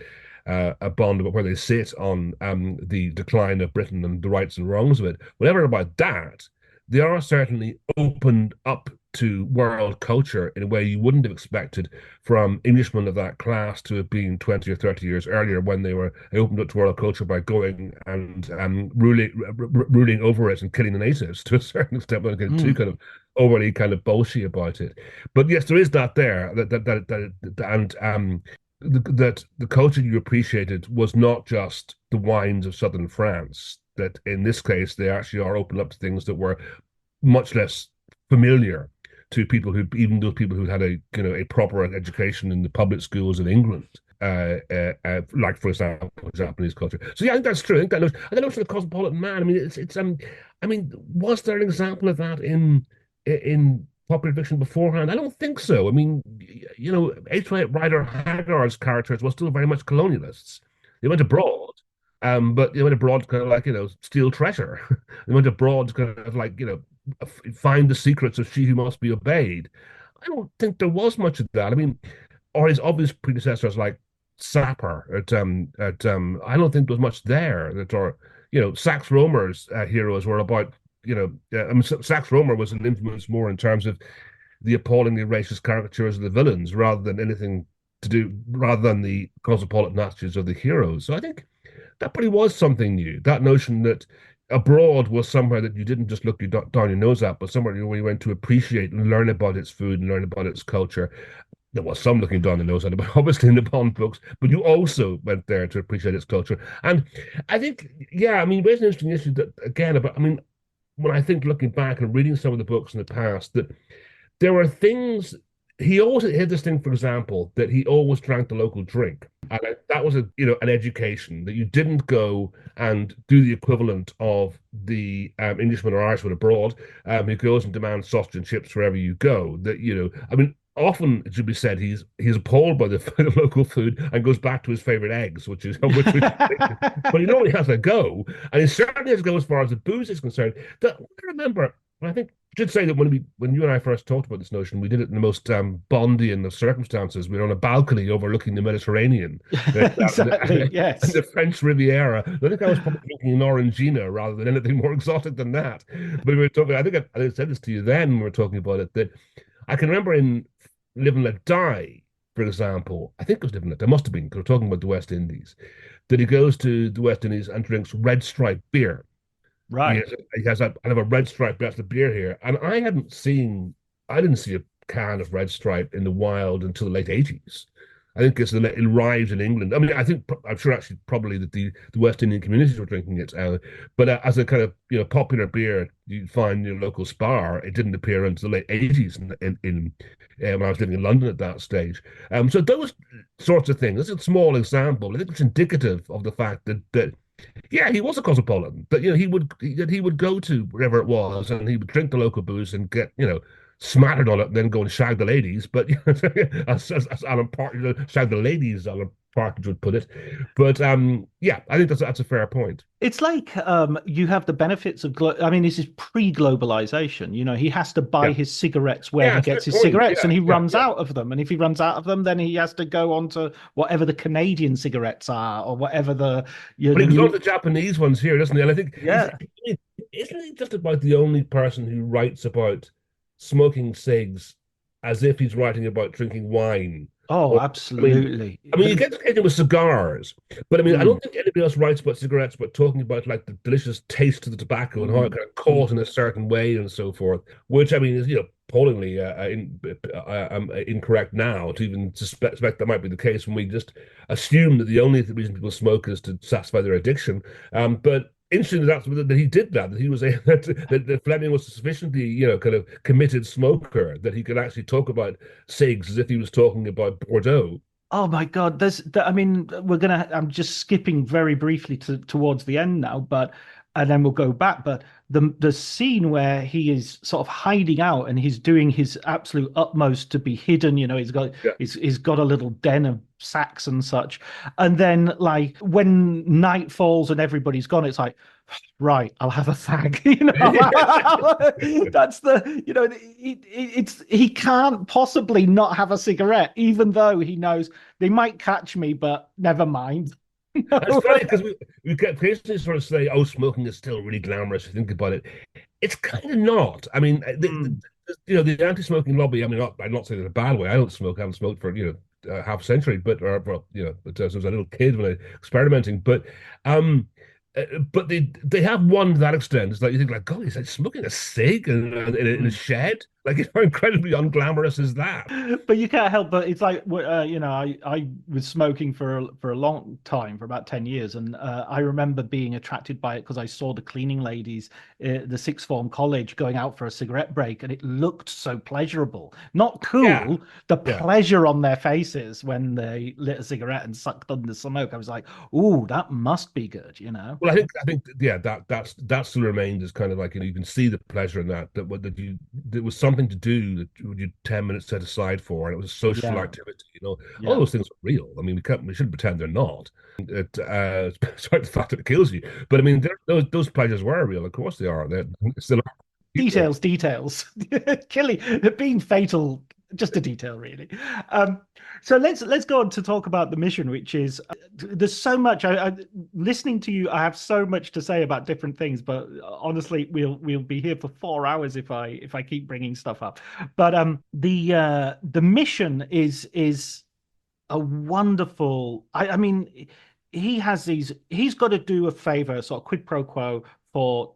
a Bond about where they sit on the decline of Britain and the rights and wrongs of it. Whatever about that, they are certainly opened up to world culture in a way you wouldn't have expected from Englishmen of that class to have been 20 or 30 years earlier, when they opened up to world culture by going and ruling over it and killing the natives to a certain extent. Not getting too Mm. kind of overly kind of bolshy about it, but yes, there is that there and that the culture you appreciated was not just the wines of southern France. That in this case, they actually are open up to things that were much less familiar to people who, even those people who had a proper education in the public schools in England. Like, for example, Japanese culture. So yeah, I think that's true. I think that notion of cosmopolitan man. I mean, it's I mean, was there an example of that in popular fiction beforehand? I don't think so. I mean, H. Rider Haggard's characters were still very much colonialists. They went abroad, but they went abroad to kind of like, steal treasure. They went abroad to kind of like, find the secrets of she who must be obeyed. I don't think there was much of that. I mean, or his obvious predecessors like sapper. I don't think there was much there. Sax Rohmer's heroes were about, Sax Rohmer was an influence more in terms of the appallingly racist caricatures of the villains rather than the cosmopolitan attitudes of the heroes. So I think that probably was something new. That notion that abroad was somewhere that you didn't just look down your nose at, but somewhere where you went to appreciate and learn about its food and learn about its culture. There was some looking down the nose at it, but obviously in the Bond books, but you also went there to appreciate its culture. And I think, yeah, I mean, there's an interesting issue that, again, about, I mean, when I think looking back and reading some of the books in the past, that there were things he always had this thing, for example, that he always drank the local drink, and that was an education that you didn't go and do the equivalent of the Englishman or Irishman abroad, who goes and demands sausage and chips wherever you go. I mean, often it should be said he's appalled by the local food and goes back to his favorite eggs, but he normally has a go, and he certainly has to go as far as the booze is concerned. I remember, I think I should say that when you and I first talked about this notion, we did it in the most Bondian of circumstances. We were on a balcony overlooking the Mediterranean Exactly. and Yes. the French Riviera. I think I was probably drinking an Orangina rather than anything more exotic than that. But we were talking. I said this to you then when we were talking about it, that I can remember in Live and Let Die, for example. I think it was Live and Let Die. Must have been because we're talking about the West Indies. That he goes to the West Indies and drinks Red Stripe beer. He Right. has, he has a kind of a red stripe. That's the beer here, and I didn't see a can of red stripe in the wild until the late '80s. I think it arrived in England. I mean, I'm sure actually probably that the West Indian communities were drinking it, but as a kind of popular beer you find in your local spar, it didn't appear until the late '80s when I was living in London at that stage. So those sorts of things. That's a small example. I think it's indicative of the fact that yeah, he was a cosmopolitan. But he would go to wherever it was, and he would drink the local booze and get smattered on it, and then go and shag the ladies. But as Alan Partridge, shag the ladies, Alan Partridge would put it. But yeah, I think that's a fair point. It's like you have the benefits of I mean, this is pre-globalization. He has to buy Yeah, his cigarettes where yeah, he it's a gets good his point. cigarettes, Yeah, and he yeah, runs yeah. out of them. And if he runs out of them, then he has to go on to whatever the Canadian cigarettes are, or whatever But the he goes on new. to the Japanese ones here, doesn't he? And I think Yeah. isn't he just about the only person who writes about smoking cigs as if he's writing about drinking wine? Oh, Or, I mean, absolutely. you get the occasion with cigars, but I mean, I Mm, don't think anybody else writes about cigarettes, but talking about like the delicious taste of the tobacco and how it mm, kind of mm. caught in a certain way and so forth, which I mean is appallingly incorrect now to even suspect that might be the case when we just assume that the only reason people smoke is to satisfy their addiction. But interesting that he did that he was that Fleming was a sufficiently kind of committed smoker that he could actually talk about cigs as if he was talking about Bordeaux. Oh my God, I mean, I'm just skipping very briefly towards the end now, but and then we'll go back. But the scene where he is sort of hiding out and he's doing his absolute utmost to be hidden, Yeah. he's got a little den of sacks and such. And then like when night falls and everybody's gone, it's like, right, I'll have a fag. That's he can't possibly not have a cigarette, even though he knows they might catch me, but never mind. It's funny because we get occasionally sort of say, "Oh, smoking is still really glamorous." If you think about it, it's kind of not. I mean, Mm, the anti-smoking lobby. I mean, I'm not saying it in a bad way. I don't smoke. I haven't smoked for half a century, but since I was a little kid when I experimenting. Um, but they have one to that extent. It's like you think, like, God, he's like smoking a cig in a mm. shed. Like, how incredibly unglamorous is that? But you can't help but it's like I was smoking for a long time, for about 10 years, and I remember being attracted by it because I saw the cleaning ladies the sixth form college going out for a cigarette break, and it looked so pleasurable, not Yeah, cool, the yeah. pleasure on their faces when they lit a cigarette and sucked on the smoke. I was like, "Ooh, that must be good." Well, I think yeah, that still remains as kind of like you can see the pleasure in that there was something to do that you 10 minutes set aside for, and it was a social Yeah, activity. All yeah, those things are real. I mean, we shouldn't pretend they're not. Despite the fact that it kills you, but I mean, those pleasures were real. Of course, they are. They're still are. details, details. Killing, being fatal just a detail, really. Um, so let's go on to talk about the mission, which is there's so much. Listening to you, I have so much to say about different things, but honestly, we'll be here for 4 hours if I keep bringing stuff up. But the mission is a wonderful. I mean, he has these. He's got to do a favor, sort of quid pro quo for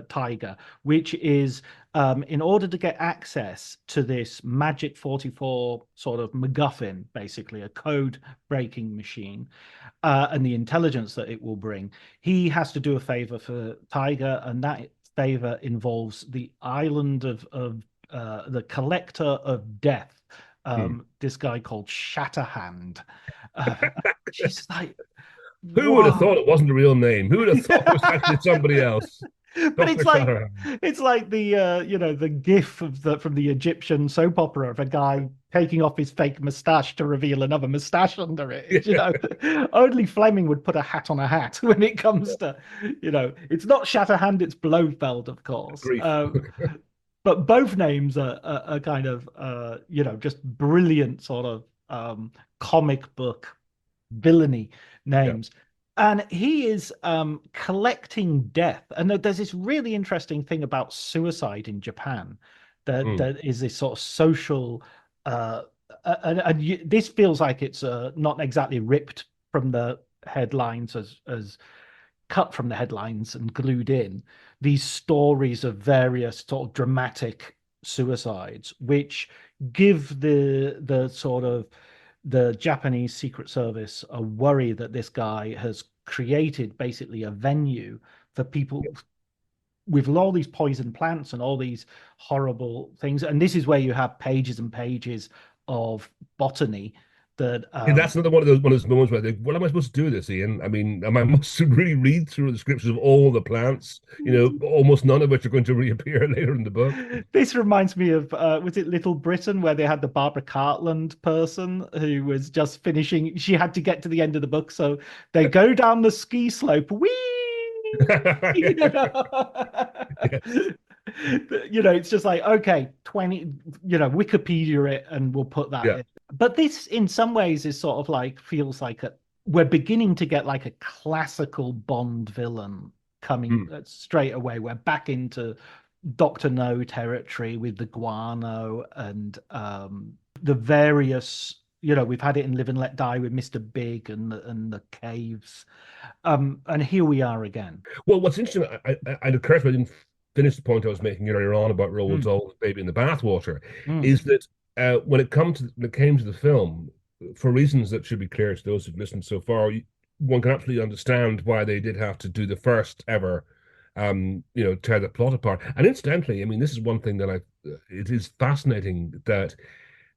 Tiger, which is in order to get access to this Magic 44 sort of MacGuffin, basically a code breaking machine, and the intelligence that it will bring. He has to do a favor for Tiger, and that favor involves the island of the collector of death, Hmm. this guy called Shatterhand. Uh, she's like, Who would have whoa. thought it wasn't a real name? Who would have thought it was actually somebody else? But Dr. Shatterhand. it's like the the gif of the from the Egyptian soap opera of a guy taking off his fake mustache to reveal another mustache under it. Only Fleming would put a hat on a hat when it comes to, it's not Shatterhand, it's Blofeld, of course. Grief. But both names are kind of just brilliant sort of comic book villainy Yeah. names. And he is collecting death. And there's this really interesting thing about suicide in Japan that Mm. that is this sort of social this feels like it's not exactly ripped from the headlines as cut from the headlines and glued in, these stories of various sort of dramatic suicides, which give the sort of the Japanese Secret Service a worry that this guy has created basically a venue for people with all these poison plants and all these horrible things. And this is where you have pages and pages of botany that Yeah, that's another one of those moments where I think, what am I supposed to do with this, Ian? I mean, am I must really read through the descriptions of all the plants, almost none of which are going to reappear later in the book. This reminds me of was it Little Britain where they had the Barbara Cartland person who was just finishing. She had to get to the end of the book, so they go down the ski slope. Whee! You know? Yes. It's just like okay, 20. Wikipedia it, and we'll put that Yeah. in. But this, in some ways, is sort of like feels like we're beginning to get like a classical Bond villain coming Mm. straight away. We're back into Doctor No territory with the guano and the various. We've had it in Live and Let Die with Mr. Big and the caves, and here we are again. Well, what's interesting, I occurred to me, I didn't finish the point I was making earlier on about Roald Mm, Dahl's Baby in the Bathwater, mm, is that when it came to the film, for reasons that should be clear to those who've listened so far, one can absolutely understand why they did have to do the first ever, tear the plot apart. And incidentally, I mean, this is one thing that it is fascinating that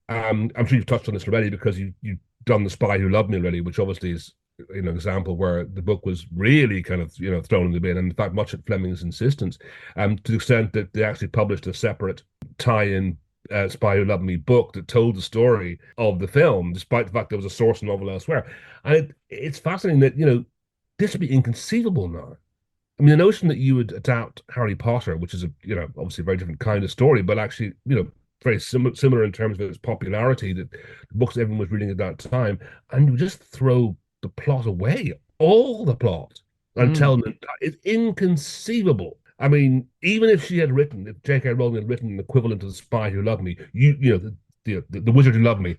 I'm sure you've touched on this already because you've done The Spy Who Loved Me already, which obviously is an example where the book was really kind of thrown in the bin, and in fact, much at Fleming's insistence, to the extent that they actually published a separate tie-in Spy Who Loved Me book that told the story of the film, despite the fact there was a source novel elsewhere. And it's fascinating that this would be inconceivable now. I mean, the notion that you would adapt Harry Potter, which is obviously a very different kind of story, but actually, very similar in terms of its popularity, that the books everyone was reading at that time, and you just throw the plot away, all the plot, and mm, tell them it's inconceivable. I mean, even if if J.K. Rowling had written an equivalent of The Spy Who Loved Me, the Wizard Who Loved Me,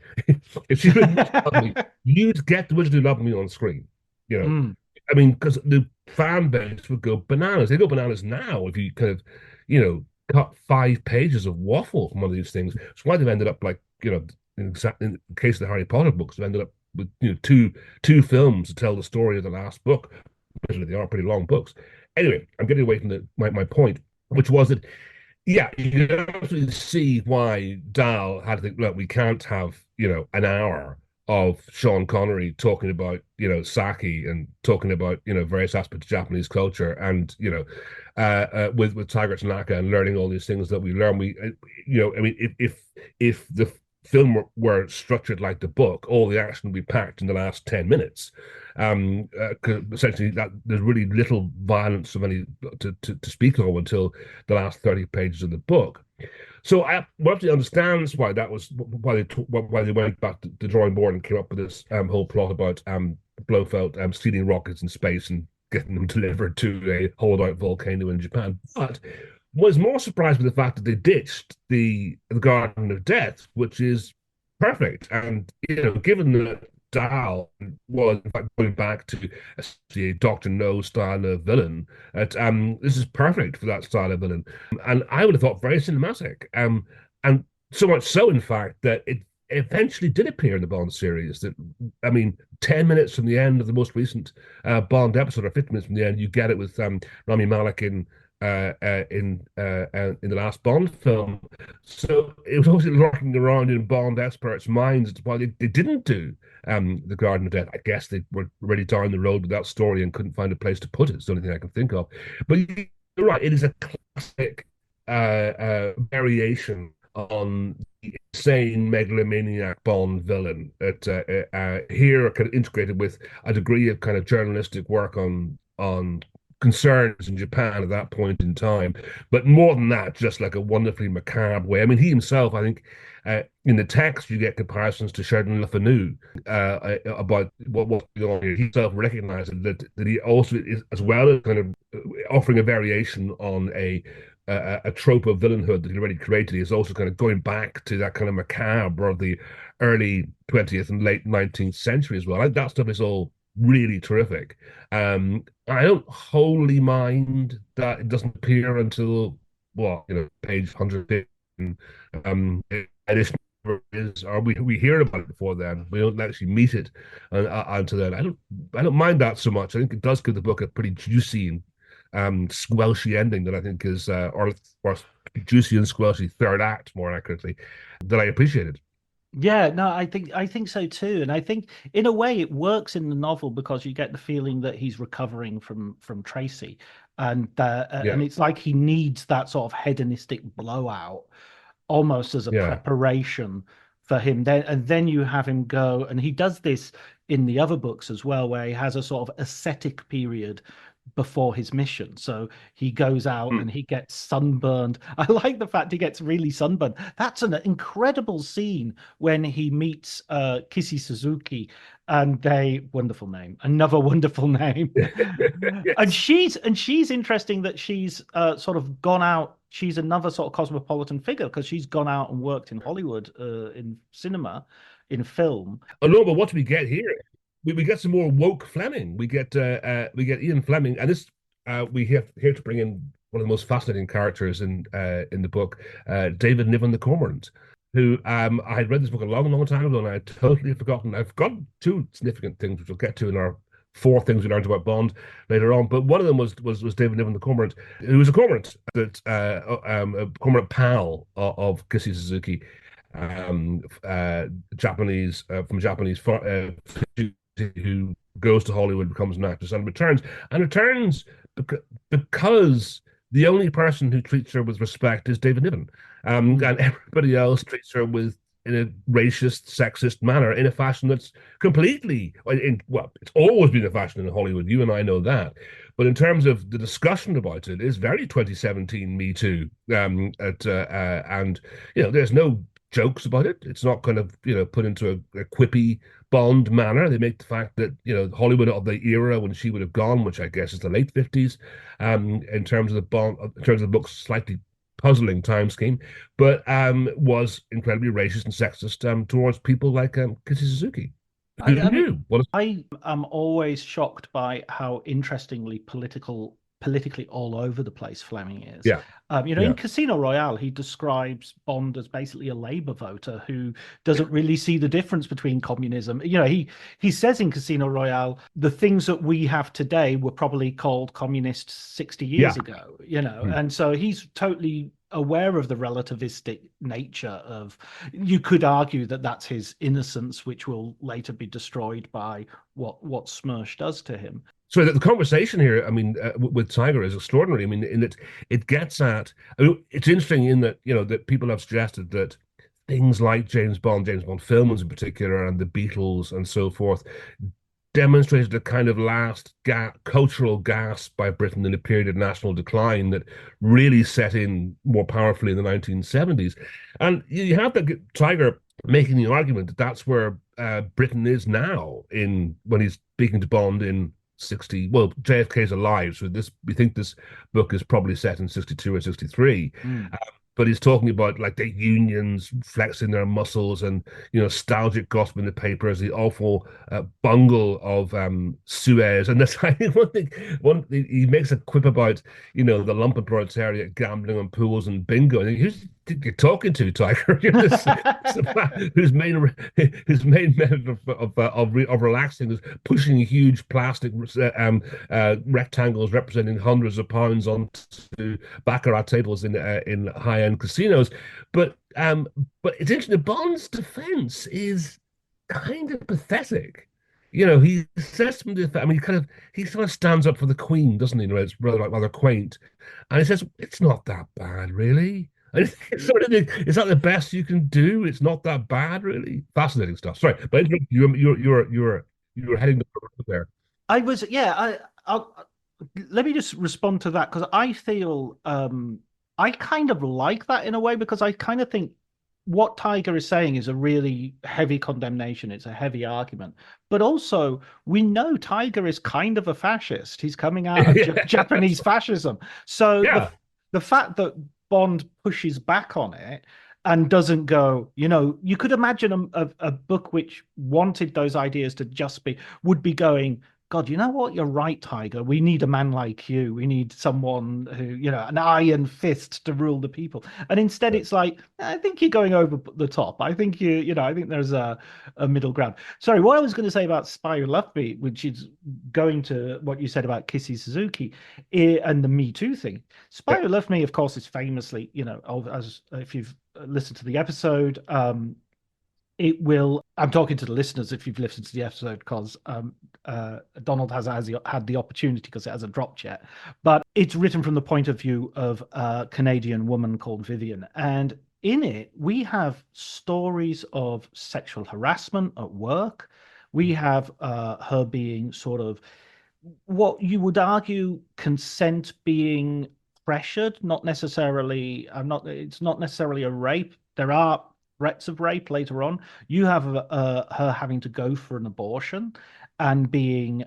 if she'd written The Wizard Who Loved Me, you'd get The Wizard Who Loved Me on screen. You know, mm, I mean, because the fan base would go bananas. They go bananas now if you kind of, cut 5 pages of waffle from one of these things. It's why they've ended up like, in the case of the Harry Potter books, they've ended up with two films to tell the story of the last book. Admittedly, they are pretty long books. Anyway, I'm getting away from my point, which was that yeah, you can absolutely see why Dahl had to think, look, we can't have, an hour of Sean Connery talking about, sake and talking about, various aspects of Japanese culture and, with Tiger Tanaka and learning all these things that we learn. I mean, if the film were structured like the book, all the action would be packed in the last 10 minutes. Essentially, that there's really little violence of any to speak of until the last 30 pages of the book. So one actually understands why that was why they went back to the drawing board and came up with this whole plot about Blofeld stealing rockets in space and getting them delivered to a hollowed out volcano in Japan. But was more surprised with the fact that they ditched the Garden of Death, which is perfect. And given that Dahl was in fact going back to a Doctor No style of villain, this is perfect for that style of villain. And I would have thought very cinematic. And so much so, in fact, that it eventually did appear in the Bond series. That I mean, 10 minutes from the end of the most recent Bond episode, or 50 minutes from the end, you get it with Rami Malek in the last Bond film. So it was obviously lurking around in Bond experts' minds as to why they didn't do the Garden of Death. I guess they were already down the road with that story and couldn't find a place to put it. It's the only thing I can think of. But you're right; it is a classic variation on the insane megalomaniac Bond villain that here kind of integrated with a degree of kind of journalistic work on concerns in Japan at that point in time. But more than that, just like a wonderfully macabre way. I mean, he himself, I think, in the text, you get comparisons to Sheridan Le Fanu about what's going on here. He himself recognizes that he also is, as well as kind of offering a variation on a trope of villainhood that he already created. He's also kind of going back to that kind of macabre of the early 20th and late 19th century as well. I think that stuff is all really terrific. I don't wholly mind that it doesn't appear until page 150. Edition is, or we hear about it before then. We don't actually meet it until then. I don't mind that so much. I think it does give the book a pretty juicy and squelchy ending that I think is or juicy and squelchy third act, more accurately, that I appreciated. Yeah, no, I think so too, and I think in a way it works in the novel because you get the feeling that he's recovering from Tracy, and Yeah, it's like he needs that sort of hedonistic blowout almost as a yeah. preparation for him. Then you have him go, and he does this in the other books as well, where he has a sort of ascetic period before his mission. So he goes out Hmm. and he gets sunburned. I like the fact he gets really sunburned. That's an incredible scene when he meets Kissy Suzuki, and they wonderful name, another wonderful name. And Yes. she's interesting that she's sort of gone out. She's another sort of cosmopolitan figure because she's gone out and worked in Hollywood, in cinema, in film. Oh no, but what do we get here? We get some more woke Fleming. We get Ian Fleming, and this we have here to bring in one of the most fascinating characters in the book, David Niven the Cormorant, who I had read this book a long, long time ago, and I had totally forgotten. I've got two significant things which we'll get to in our four things we learned about Bond later on. But one of them was David Niven the Cormorant, who was a cormorant a cormorant pal of Kissy Suzuki, Japanese from Japanese who goes to Hollywood, becomes an actress, and returns because the only person who treats her with respect is David Niven, Mm. and everybody else treats her with in a racist, sexist manner, in a fashion that's completely well, it's always been a fashion in Hollywood. You and I know that. But in terms of the discussion about it, is very 2017 Me Too. And there's no jokes about it. It's not kind of put into a quippy Bond manner. They make the fact that Hollywood of the era when she would have gone, which I guess is the late 50s, in terms of the Bond, in terms of the book's slightly puzzling time scheme, but was incredibly racist and sexist towards people like Kissy Suzuki. I, Who I mean, knew? What? I am always shocked by how interestingly politically all over the place Fleming is. Yeah, In yeah. Casino Royale, he describes Bond as basically a Labour voter who doesn't really see the difference between communism. He says in Casino Royale, the things that we have today were probably called communist 60 Yeah. years ago, Hmm. and so he's totally aware of the relativistic nature of, you could argue that that's his innocence, which will later be destroyed by what Smersh does to him. So the conversation here, I mean, with Tiger is extraordinary. I mean, in that it gets at. I mean, it's interesting in that that people have suggested that things like James Bond films in particular, and the Beatles and so forth, demonstrated a kind of last ga cultural gasp by Britain in a period of national decline that really set in more powerfully in the 1970s. And you have the Tiger making the argument that that's where Britain is now in when he's speaking to Bond in 60. Well, JFK's alive, so this we think this book is probably set in 62 or 63. Mm. But he's talking about like the unions flexing their muscles and nostalgic gossip in the papers, the awful bungle of Suez, and that's I think one thing he makes a quip about the lumpen proletariat gambling on pools and bingo. And who's you're talking to, Tiger? whose main method of relaxing is pushing huge plastic rectangles representing hundreds of pounds onto baccarat tables in high-end casinos. But it's interesting. Bond's defense is kind of pathetic. He says something. I mean, he sort of stands up for the Queen, doesn't he? It's rather quaint, and he says it's not that bad, really. And it's is that the best you can do? It's not that bad, really. Fascinating stuff. Sorry, but you were heading there. I was, yeah. Let me just respond to that because I feel I kind of like that in a way because I kind of think what Tiger is saying is a really heavy condemnation. It's a heavy argument, but also we know Tiger is kind of a fascist. He's coming out of Yeah, Japanese fascism. So yeah, the fact that Bond pushes back on it and doesn't go, you could imagine a book which wanted those ideas to just be, would be going, God, you know what? You're right, Tiger. We need a man like you. We need someone who, an iron fist to rule the people. And instead, it's like, I think you're going over the top. I think I think there's a middle ground. Sorry, what I was going to say about Spy Who Loved Me, which is going to what you said about Kissy Suzuki and the Me Too thing. yeah. Spy Who Loved Me, of course, is famously, as if you've listened to the episode, it will. I'm talking to the listeners if you've listened to the episode because Donald has had the opportunity because it hasn't dropped yet. But it's written from the point of view of a Canadian woman called Vivian. And in it, we have stories of sexual harassment at work. We have her being sort of what you would argue consent being pressured, not necessarily. It's not necessarily a rape. There are threats of rape later on. You have her having to go for an abortion and being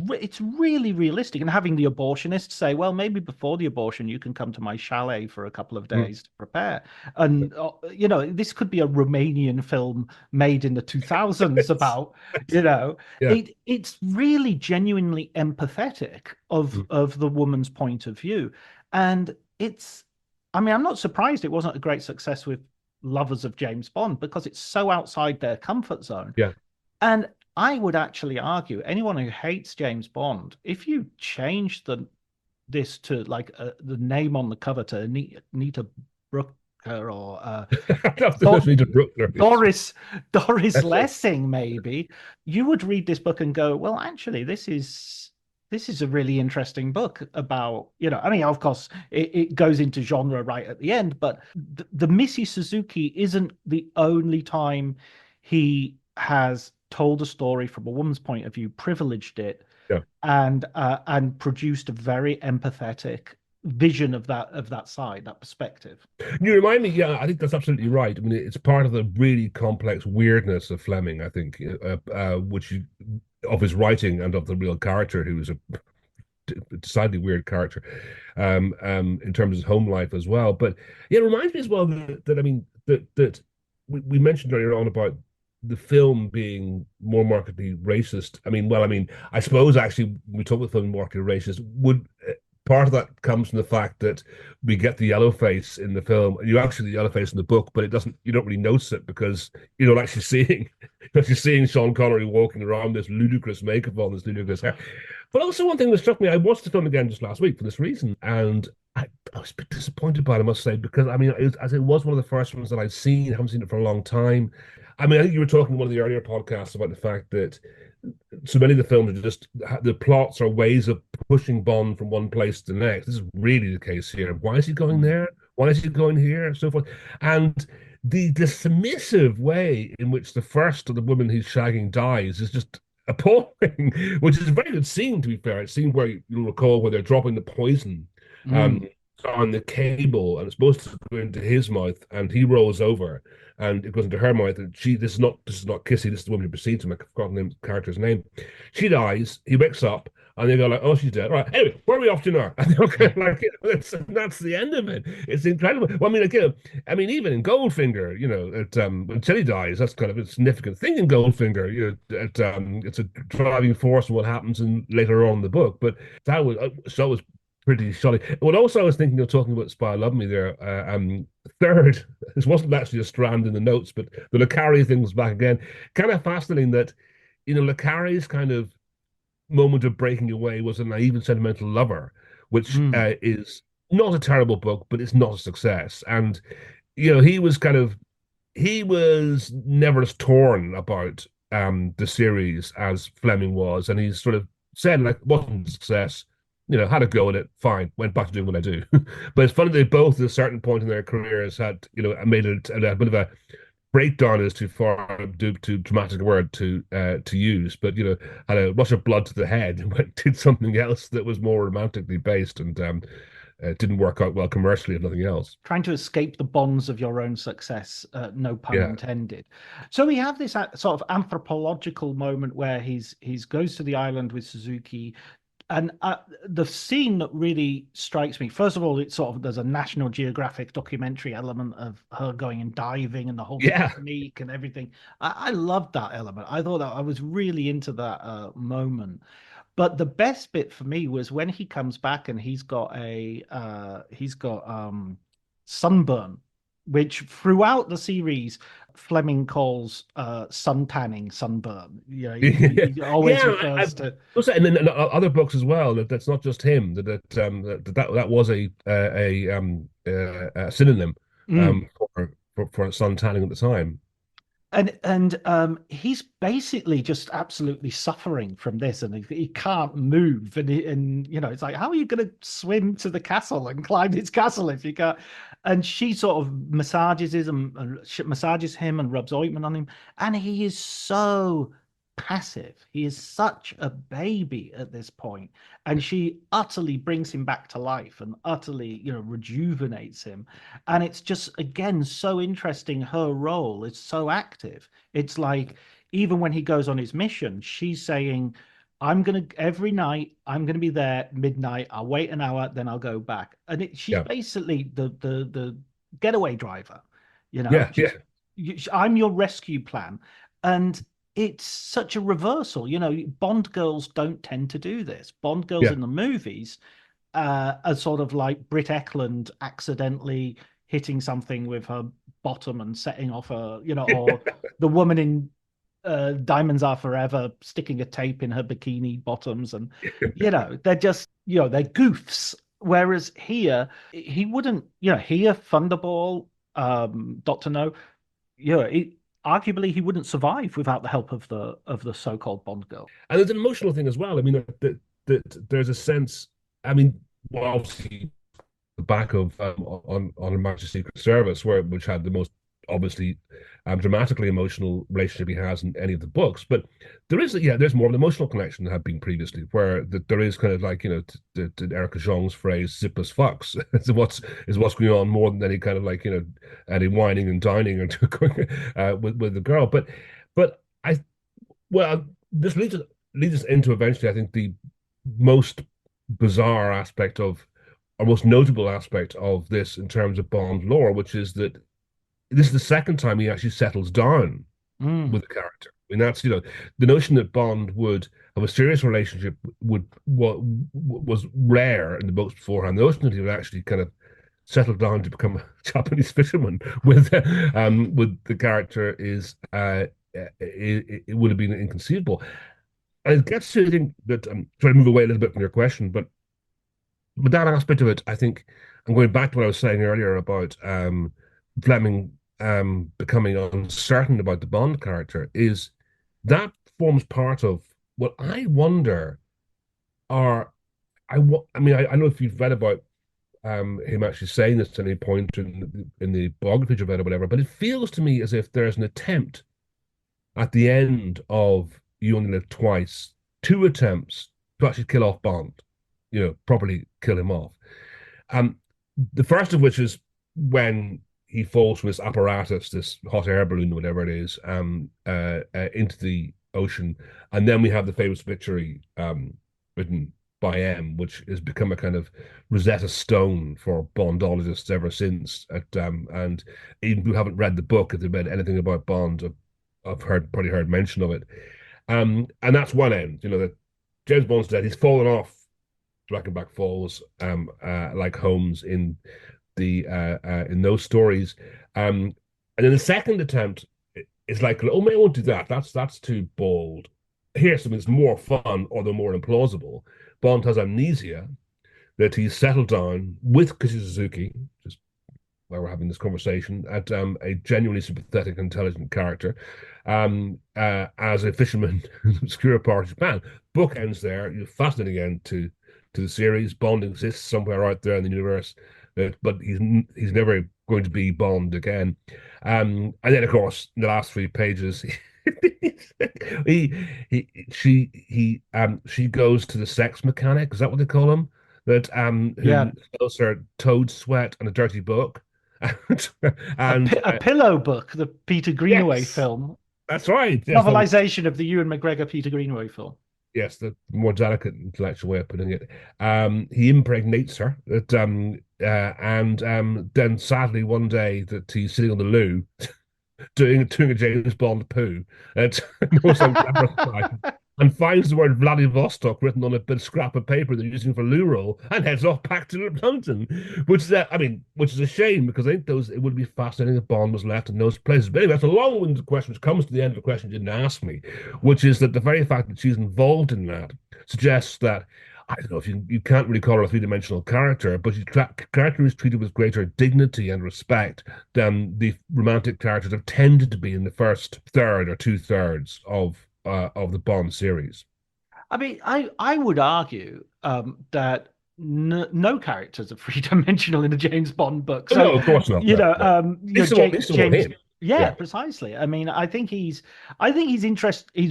it's really realistic and having the abortionist say, well, maybe before the abortion you can come to my chalet for a couple of Mm. days to prepare. And this could be a Romanian film made in the 2000s about, Yeah. it's really genuinely empathetic of Mm. the woman's point of view. And it's, I mean, I'm not surprised it wasn't a great success with lovers of James Bond because it's so outside their comfort zone. Yeah. And I would actually argue anyone who hates James Bond, if you change this to like the name on the cover to Anita Brooker or That's the first to Bruckner. Doris That's it. Lessing, maybe you would read this book and go, well, actually, this is a really interesting book about, I mean, of course, it goes into genre right at the end, but the Missy Suzuki isn't the only time he has told a story from a woman's point of view, privileged it, Yeah. and produced a very empathetic vision of that side, that perspective. You remind me, yeah, I think that's absolutely right. I mean, it's part of the really complex weirdness of Fleming, I think, of his writing and of the real character, who is a decidedly weird character, in terms of his home life as well. But yeah, it reminds me as well that I mean that we mentioned earlier on about the film being more markedly racist. I suppose actually when we talk about film markedly racist, would part of that comes from the fact that we get the yellow face in the film. You actually the yellow face in the book, but you don't really notice it because you're not actually seeing Sean Connery walking around this ludicrous makeup on, this ludicrous hair. But also one thing that struck me, I watched the film again just last week for this reason, and I was a bit disappointed by it, I must say, because I mean, it was one of the first ones that I'd seen, haven't seen it for a long time. I mean, I think you were talking in one of the earlier podcasts about the fact that so many of the films are just the plots are ways of pushing Bond from one place to the next. This is really the case here. Why is he going there? Why is he going here? And so forth. And the submissive way in which the first of the women he's shagging dies is just appalling, which is a very good scene, to be fair. It's a scene where you'll recall where they're dropping the poison um, Mm. on the cable, and it's supposed to go into his mouth, and he rolls over, and it goes into her mouth, and this is not Kissy, this is the woman who precedes him. I've forgotten the character's name. She dies, he wakes up, and they go like, "Oh, she's dead." All right. Anyway, where are we off to now? And they're kind of like, that's the end of it. It's incredible. Well, I mean, again, I mean, even in Goldfinger, when Tilly dies, that's kind of a significant thing in Goldfinger. It's a driving force in what happens in later on in the book. But that was pretty shoddy. What also I was thinking of talking about Spy Love Me there. Third, this wasn't actually a strand in the notes, but the Le Carre thing was back again. Kind of fascinating that, Le Carre's kind of moment of breaking away was a naive and sentimental lover, which Mm. is not a terrible book, but it's not a success. And he was never as torn about the series as Fleming was, and he's sort of said like wasn't a success. Had a go at it, fine, went back to doing what I do. But it's funny they both at a certain point in their careers had, made it a bit of a breakdown is too far too dramatic a word to use, but had a rush of blood to the head and did something else that was more romantically based, and it didn't work out well commercially, if nothing else. Trying to escape the bonds of your own success, no pun Yeah, intended. So we have this sort of anthropological moment where he's goes to the island with Suzuki, and the scene that really strikes me, first of all, it's sort of there's a National Geographic documentary element of her going and diving and the whole yeah, technique and everything. I loved that element. I thought that I was really into that moment. But the best bit for me was when he comes back and he's got sunburn, which throughout the series Fleming calls sun tanning sunburn. He always yeah. refers to. Also, and then other books as well. That's not just him. That was a synonym Mm. for sun tanning at the time. And he's basically just absolutely suffering from this, and he can't move, and it's like, how are you going to swim to the castle and climb his castle if you can't? And she sort of massages him and rubs ointment on him, and he is so passive. He is such a baby at this point, and she utterly brings him back to life and utterly, rejuvenates him. And it's just, again, so interesting. Her role is so active. It's like, even when he goes on his mission, she's saying, every night, I'm gonna be there midnight. I'll wait an hour, then I'll go back. And she's Yeah, basically the getaway driver, yeah, yeah, just I'm your rescue plan. And it's such a reversal. Bond girls don't tend to do this. Bond girls yeah. in the movies are sort of like Britt Eklund accidentally hitting something with her bottom and setting off or the woman in Diamonds Are Forever sticking a tape in her bikini bottoms, and they're just they're goofs. Whereas here, he wouldn't, here Thunderball, Doctor No, arguably he wouldn't survive without the help of the so-called Bond girl. And there's an emotional thing as well. I mean, that there's a sense. I mean, well, obviously the back of on a Majesty's Secret Service, which had the most obviously dramatically emotional relationship he has in any of the books. But there's more of an emotional connection than had been previously, where there is kind of like to Erica Jong's phrase "zip as fucks" is what's going on more than any kind of like any whining and dining or with the girl. But this leads us into eventually, I think, the most bizarre aspect of or most notable aspect of this in terms of Bond lore, which is that this is the second time he actually settles down Mm. with the character. I mean, that's the notion that Bond would have a serious relationship would what was rare in the books beforehand. The notion that he would actually kind of settle down to become a Japanese fisherman with the character is it would have been inconceivable. And it gets to the thing that I'm trying to move away a little bit from your question, but that aspect of it, I think, I'm going back to what I was saying earlier about Fleming becoming uncertain about the Bond character, is that forms part of what I wonder are I mean I know if you've read about him actually saying this at any point in the biography you've read or whatever, but it feels to me as if there's an attempt at the end of You Only Live Twice, two attempts to actually kill off Bond, properly kill him off. Um, the first of which is when he falls from this apparatus, this hot air balloon, whatever it is, into the ocean, and then we have the famous obituary written by M, which has become a kind of Rosetta Stone for Bondologists ever since. And even who haven't read the book, if they've read anything about Bond, I've probably heard mention of it. And that's one end, that James Bond's dead. He's fallen off Drakenbach Falls, like Holmes in those stories. And then the second attempt is like, oh, maybe I won't do that. That's too bold. Here's something that's more fun, although more implausible. Bond has amnesia, that he's settled down with Kishi Suzuki, just while we're having this conversation, at a genuinely sympathetic, intelligent character, as a fisherman in obscure part of Japan. Book ends there. You're fascinating end to the series. Bond exists somewhere out there in the universe, but he's never going to be Bond again. And then, of course, in the last 3 pages, she goes to the sex mechanic. Is that what they call him? That Yeah, who sells her toad sweat and a dirty book. And a pillow book, the Peter Greenaway yes, film, that's right. Yes, novelization of the Ewan McGregor Peter Greenaway film. yes, the more delicate intellectual way of putting it. He impregnates her, and then sadly one day that he's sitting on the loo doing a James Bond poo at most unglamorous time, and finds the word Vladivostok written on a bit of scrap of paper they're using for loo roll, and heads off back to London, which is which is a shame, because I think it would be fascinating if Bond was left in those places. But anyway, that's a long-winded question, which comes to the end of a question you didn't ask me, which is that the very fact that she's involved in that suggests that, I don't know if you can't really call her a three-dimensional character, but she's character is treated with greater dignity and respect than the romantic characters have tended to be in the first third or two-thirds of the Bond series. I mean, I would argue that no characters are three-dimensional in a James Bond book. Oh, So, no, of course not. you No, know, no. At least at least James, him. yeah, Yeah. precisely. I mean, I think he's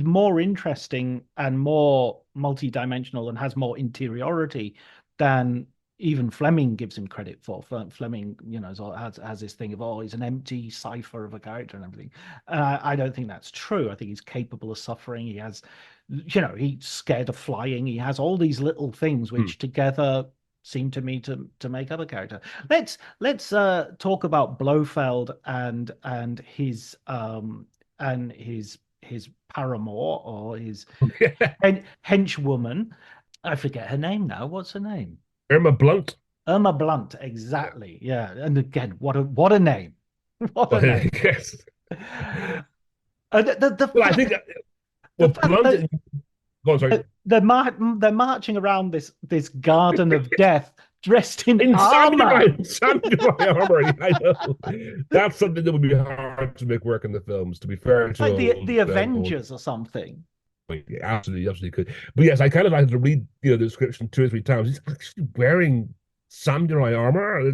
more interesting and more multi-dimensional and has more interiority than even Fleming gives him credit for. Fleming, has this thing of, oh, he's an empty cipher of a character and everything. And I don't think that's true. I think he's capable of suffering. He has, he's scared of flying. He has all these little things Hmm. which together seem to me to make up a character. Let's talk about Blofeld and his paramour, or his henchwoman. I forget her name now. What's her name? Irma Blunt. Irma Bunt, Yeah. exactly. Yeah. And again, what a name. What a Well, name. yes. The Well, I fact think the well, fact Blunt. that Go on, sorry. they're marching around this garden of death dressed in In armor. samurai armor. I know. That's something that would be hard to make work in the films. To be fair to Like the old, Avengers or something. yeah, absolutely, absolutely could. But yes, I kind of had to read the description two or three times. He's actually wearing samurai armor.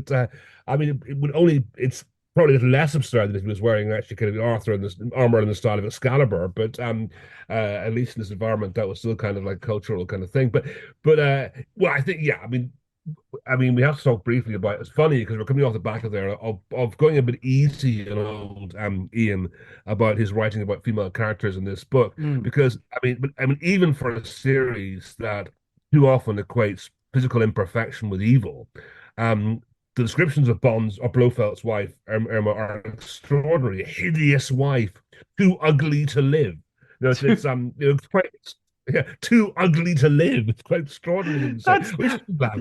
I mean, it would only. It's probably a little less absurd than if he was wearing actually kind of Arthur and this armor in the style of Excalibur. But at least in this environment, that was still kind of like cultural kind of thing. But well, I think yeah. I mean, we have to talk briefly about. It's funny because we're coming off the back of there of going a bit easy on old Ian about his writing about female characters in this book, Mm. because I mean, even for a series that too often equates physical imperfection with evil, the descriptions of Bond's or Blofeld's wife Irma are extraordinary. A hideous wife, too ugly to live. It's quite yeah, too ugly to live. It's quite extraordinary to say. That's Which is bad.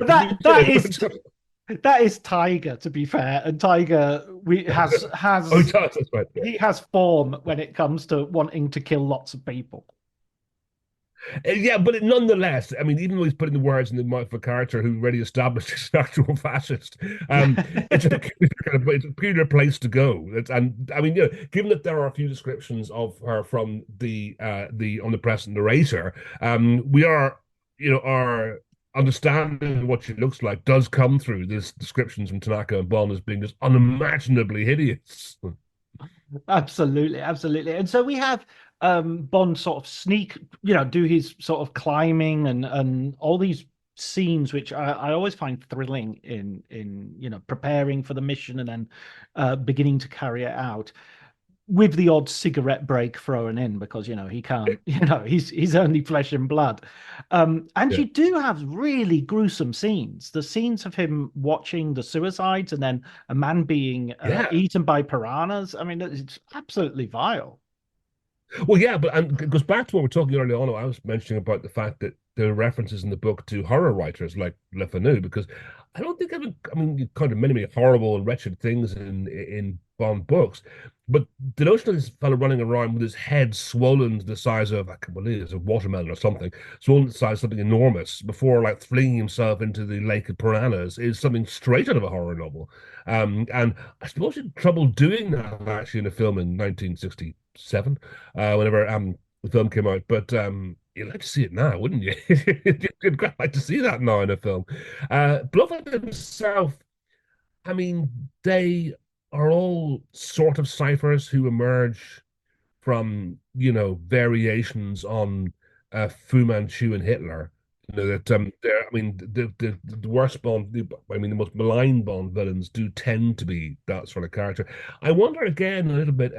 that is Tiger, to be fair. And Tiger Oh, has that's right. Yeah. he has form when it comes to wanting to kill lots of people. Yeah, but nonetheless, I mean, even though he's putting the words in the mouth of a character who already established he's an actual fascist, it's a peculiar place to go. And I mean, given that there are a few descriptions of her from the omnipresent narrator, we are, our understanding of what she looks like does come through this descriptions from Tanaka and Bond as being just unimaginably hideous. Absolutely, absolutely. And so we have Bond sort of sneak, do his sort of climbing and all these scenes, which I always find thrilling in preparing for the mission and then beginning to carry it out with the odd cigarette break thrown in because he can't, he's only flesh and blood. And Yeah. you do have really gruesome scenes. The scenes of him watching the suicides and then a man being Yeah. eaten by piranhas. I mean, it's absolutely vile. Well, yeah, but and it goes back to what we are talking earlier on. I was mentioning about the fact that there are references in the book to horror writers like Le Fanu, because I don't think I mean, you kind of many horrible and wretched things in Bond books, but the notion of this fellow running around with his head swollen to the size of, I can't believe it's a watermelon or something, swollen to the size of something enormous before like flinging himself into the lake of piranhas is something straight out of a horror novel. And I suppose he had trouble doing that actually in a film in 1967 whenever the film came out. But you'd like to see it now, wouldn't you? You'd quite like to see that now in a film. Blofeld himself, I mean, they are all sort of ciphers who emerge from, variations on Fu Manchu and Hitler. That they're, I mean, the worst Bond, I mean, the most malign Bond villains do tend to be that sort of character. I wonder again a little bit,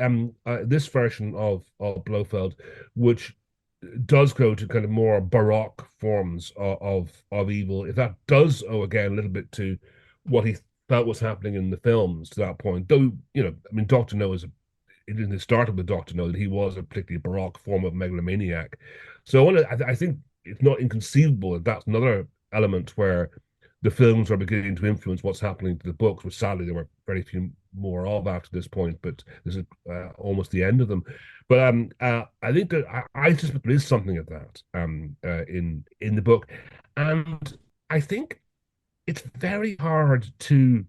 this version of Blofeld, which does go to kind of more baroque forms of evil, if that does owe again a little bit to what he felt was happening in the films to that point. Though, I mean, Doctor No is it started with Doctor No that he was a particularly baroque form of megalomaniac. So I think it's not inconceivable that that's another element where the films are beginning to influence what's happening to the books, which sadly there were very few more of after this point, but this is almost the end of them. But I think that I suspect there is something of that in the book, and I think it's very hard to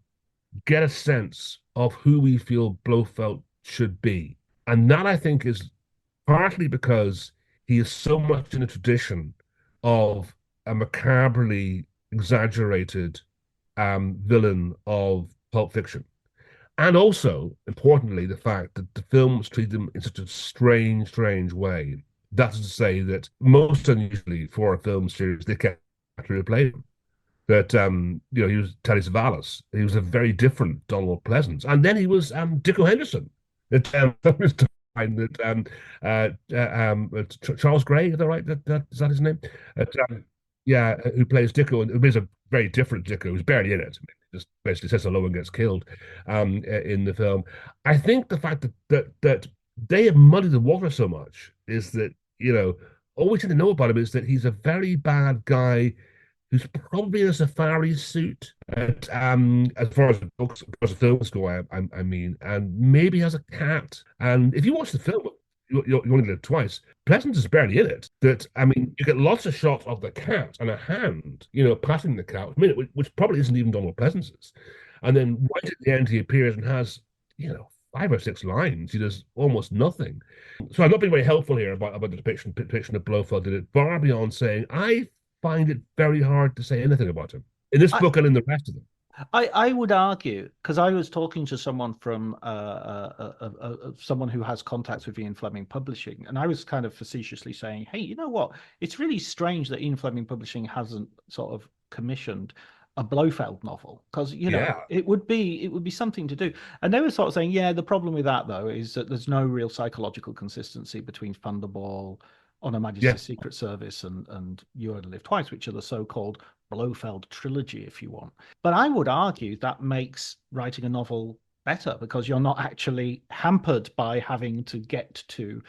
get a sense of who we feel Blofeld should be. And that I think is partly because he is so much in a tradition of a macabrely exaggerated villain of Pulp Fiction. And also, importantly, the fact that the films treat him in such a strange, strange way. That's to say that most unusually for a film series, they can't actually replay him that he was Telly Savalas. He was a very different Donald Pleasance, and then he was Dicko Henderson. That was that Charles Gray. Is that right? Is that his name? Yeah, who plays Dicko and who plays a very different Dicko who's barely in it. Just basically says hello and gets killed in the film. I think the fact that they have muddied the water so much is that all we tend to know about him is that he's a very bad guy who's probably in a safari suit, as far as the books, as far as the films go, I mean, and maybe has a cat. And if you watch the film, you only live twice. Pleasance is barely in it. That I mean, you get lots of shots of the cat and a hand, patting the cat, which probably isn't even Donald Pleasance's. And then right at the end, he appears and has, 5 or 6 lines. He does almost nothing. So I'm not being very helpful here about the depiction of Blofeld did it, far beyond saying I find it very hard to say anything about him in this I, book and in the rest of them. I would argue because I was talking to someone from someone who has contacts with Ian Fleming Publishing, and I was kind of facetiously saying, "Hey, you know what? It's really strange that Ian Fleming Publishing hasn't sort of commissioned a Blofeld novel because Yeah, it would be something to do." And they were sort of saying, "Yeah, the problem with that though is that there's no real psychological consistency between Thunderball, On Her yeah. Majesty's Secret Service, and You Only Live Twice, which are the so-called Blofeld trilogy, if you want." But I would argue that makes writing a novel better because you're not actually hampered by having to get to.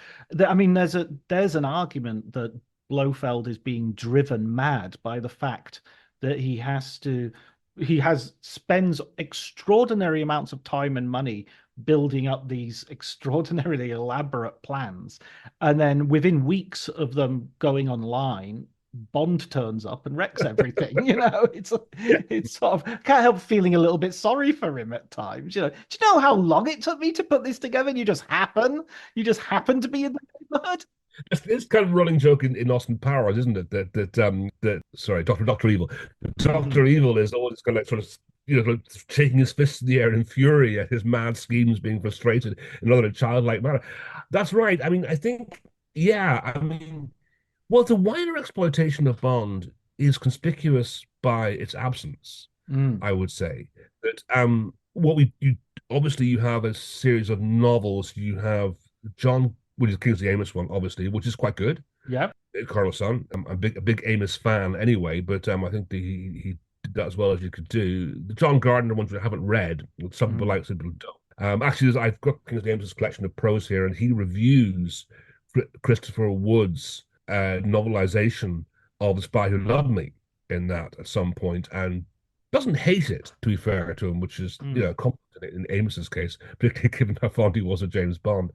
I mean, there's an argument that Blofeld is being driven mad by the fact that he has spends extraordinary amounts of time and money building up these extraordinarily elaborate plans, and then within weeks of them going online, Bond turns up and wrecks everything. It's sort of can't help feeling a little bit sorry for him at times. Do you know how long it took me to put this together? And you just happen to be in the neighborhood. It's kind of a running joke in Austin Powers, isn't it? That sorry, Doctor Evil. Mhm. Doctor Evil is always kind of like sort of sort of shaking his fist in the air in fury at his mad schemes being frustrated in another childlike manner. That's right. I mean, I think yeah, I mean, well, the wider exploitation of Bond is conspicuous by its absence, Mm. I would say. That what we you obviously you have a series of novels. You have John, which is Kingsley Amis one, obviously, which is quite good. Yep. Colonel Sun. I'm a big Amos fan anyway, but I think he did that as well as you could do. The John Gardner ones I haven't read. Some people Mm. like, some people don't. Actually, I've got Kingsley Amos's collection of prose here, and he reviews Christopher Wood's novelization of The Spy Who Loved Me in that at some point, and doesn't hate it, to be fair to him, which is, Mm. competent in Amos's case, particularly given how fond he was of James Bond.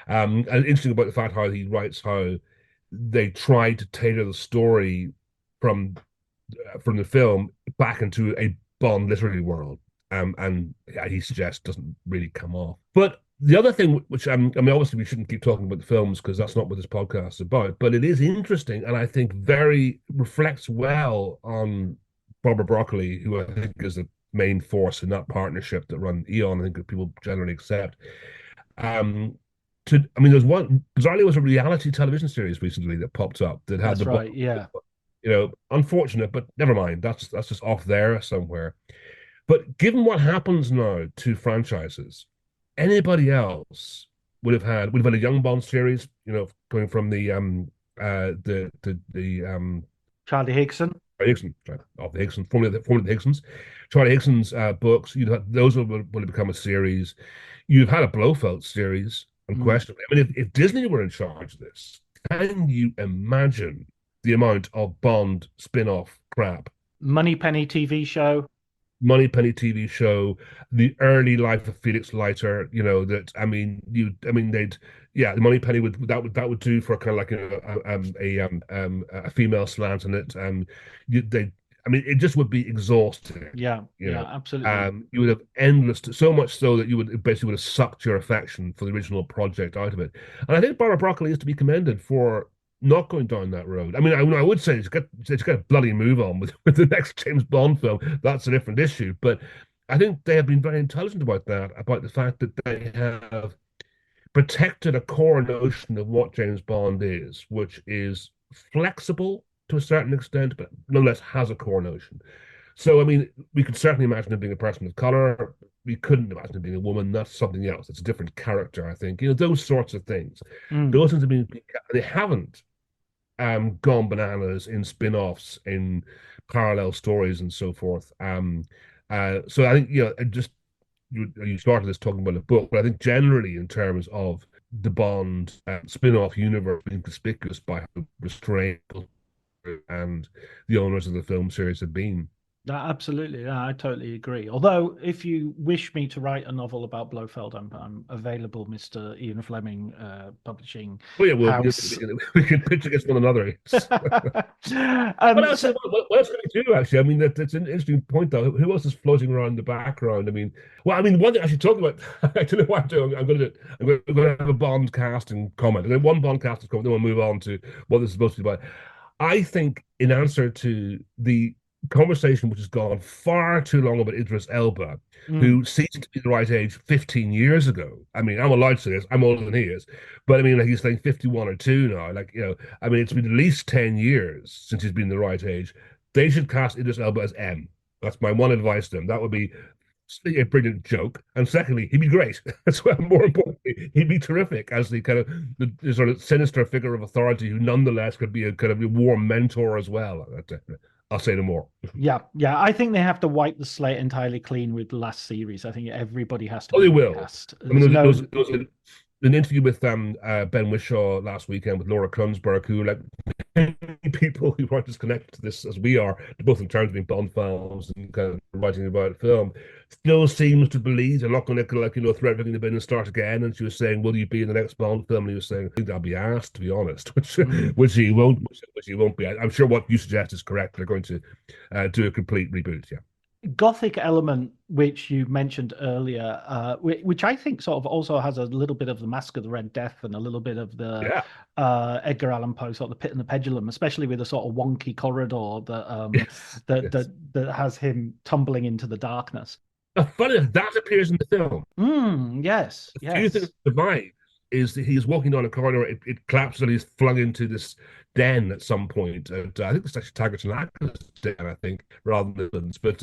And interesting about the fact how he writes how they tried to tailor the story from from the film back into a Bond literary world, and he suggests doesn't really come off. But the other thing, which I mean, obviously we shouldn't keep talking about the films because that's not what this podcast is about, but it is interesting and I think very reflects well on Barbara Broccoli, who I think is the main force in that partnership that run Eon. I think that people generally accept. Um, I mean, there's one bizarrely was a reality television series recently that popped up that had That's the right. Yeah. unfortunate, but never mind. That's just off there somewhere. But given what happens now to franchises, anybody else would have had a Young Bond series, going from the Charlie Higson. Higgson, sorry, of the Higsons, formerly the Higsons, Charlie Higson's books. Those would have become a series. You've had a Blofeld series, Mm. unquestionably. I mean, if Disney were in charge of this, can you imagine the amount of Bond spin-off crap? Moneypenny TV show. Moneypenny TV show, the early life of Felix Leiter, that I mean yeah, the Moneypenny would do for kind of like a female slant in it. I mean, it just would be exhausting, Yeah. you Yeah. know. Absolutely. You would have endless, so much so that you would basically would have sucked your affection for the original project out of it. And I think Barbara Broccoli is to be commended for not going down that road. I mean, I would say it's got to bloody move on with the next James Bond film. That's a different issue. But I think they have been very intelligent about that, about the fact that they have protected a core notion of what James Bond is, which is flexible to a certain extent, but nonetheless has a core notion. So, I mean, we could certainly imagine him being a person of color. We couldn't imagine him being a woman. That's something else. It's a different character, I think. Those sorts of things. Mm. Those things have been, they haven't gone bananas in spin-offs, in parallel stories, and so forth. So I think just you started this talking about a book, but I think generally in terms of the Bond spin-off universe being conspicuous by how restrained and the owners of the film series have been. Absolutely, yeah, I totally agree. Although, if you wish me to write a novel about Blofeld, I'm available, Mr. Ian Fleming, Publishing Oh yeah, well, House. we can pitch against one another. What else? So, What else can we do? Actually, I mean, that's an interesting point, though. Who else is floating around the background? I mean, well, I mean, one thing I should talk about. I don't know what I'm doing. I'm going to have a Bond casting comment, and then one Bond casting comment. Then we'll move on to what this is supposed to be about. I think, in answer to the conversation which has gone far too long about Idris Elba, mm, who ceased to be the right age 15 years ago. I mean, I'm allowed to say this. I'm older than he is, but I mean, like he's like 51 or 2 now. Like, I mean, it's been at least 10 years since he's been the right age. They should cast Idris Elba as M. That's my one advice to them. That would be a brilliant joke. And secondly, he'd be great. That's what, more importantly, he'd be terrific as the kind of the sort of sinister figure of authority who nonetheless could be a kind of a warm mentor as well. I'll say no more. yeah, yeah, I think they have to wipe the slate entirely clean with the last series. I think everybody has to Oh, be they will. recast. I mean, There's no, there was an interview with Ben Whishaw last weekend with Laura Kunsberg, who like people who aren't as connected to this as we are, both in terms of being Bond fans and kind of writing about film, still seems to believe they're not going to like throw everything in the bin and start again. And she was saying, "Will you be in the next Bond film?" And he was saying, "I think I'll be asked, to be honest," mm. which he won't, which he won't be. I'm sure what you suggest is correct. They're going to do a complete reboot. Yeah, Gothic element, which you mentioned earlier, which I think sort of also has a little bit of the Mask of the Red Death and a little bit of the yeah, Edgar Allan Poe sort of the Pit and the Pendulum, especially with a sort of wonky corridor yes, yes. that has him tumbling into the darkness. Funny that appears in the film. Yes, A few things yes. survive. is that he's walking down a corridor, it collapses and he's flung into this den at some point. And I think it's actually Taggart and Acker's den, I think, rather than Midlands. But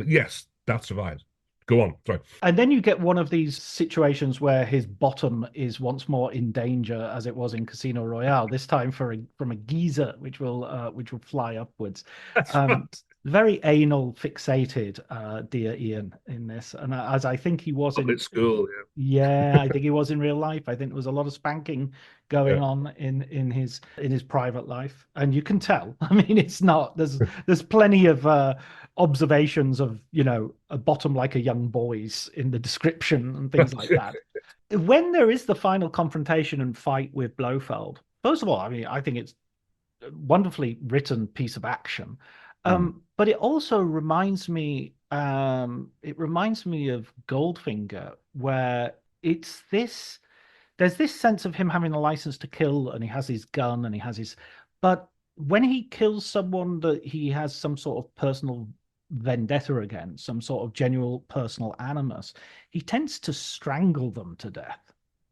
yes, that survives. Go on. Sorry. And then you get one of these situations where his bottom is once more in danger, as it was in Casino Royale. This time from a geyser, which will fly upwards. That's Um, right. Very anal fixated, dear Ian, in this, and as I think he was Public in. school. Yeah, I think he was in real life. I think there was a lot of spanking Yeah. going on in his private life, and you can tell. I mean, it's not there's plenty of observations of a bottom like a young boy's in the description and things like Yeah. that. When there is the final confrontation and fight with Blofeld, first of all, I mean, I think it's a wonderfully written piece of action. Mm. But it also reminds me of Goldfinger, where there's this sense of him having a license to kill, and he has his gun and but when he kills someone that he has some sort of personal vendetta against, some sort of genuine personal animus, he tends to strangle them to death.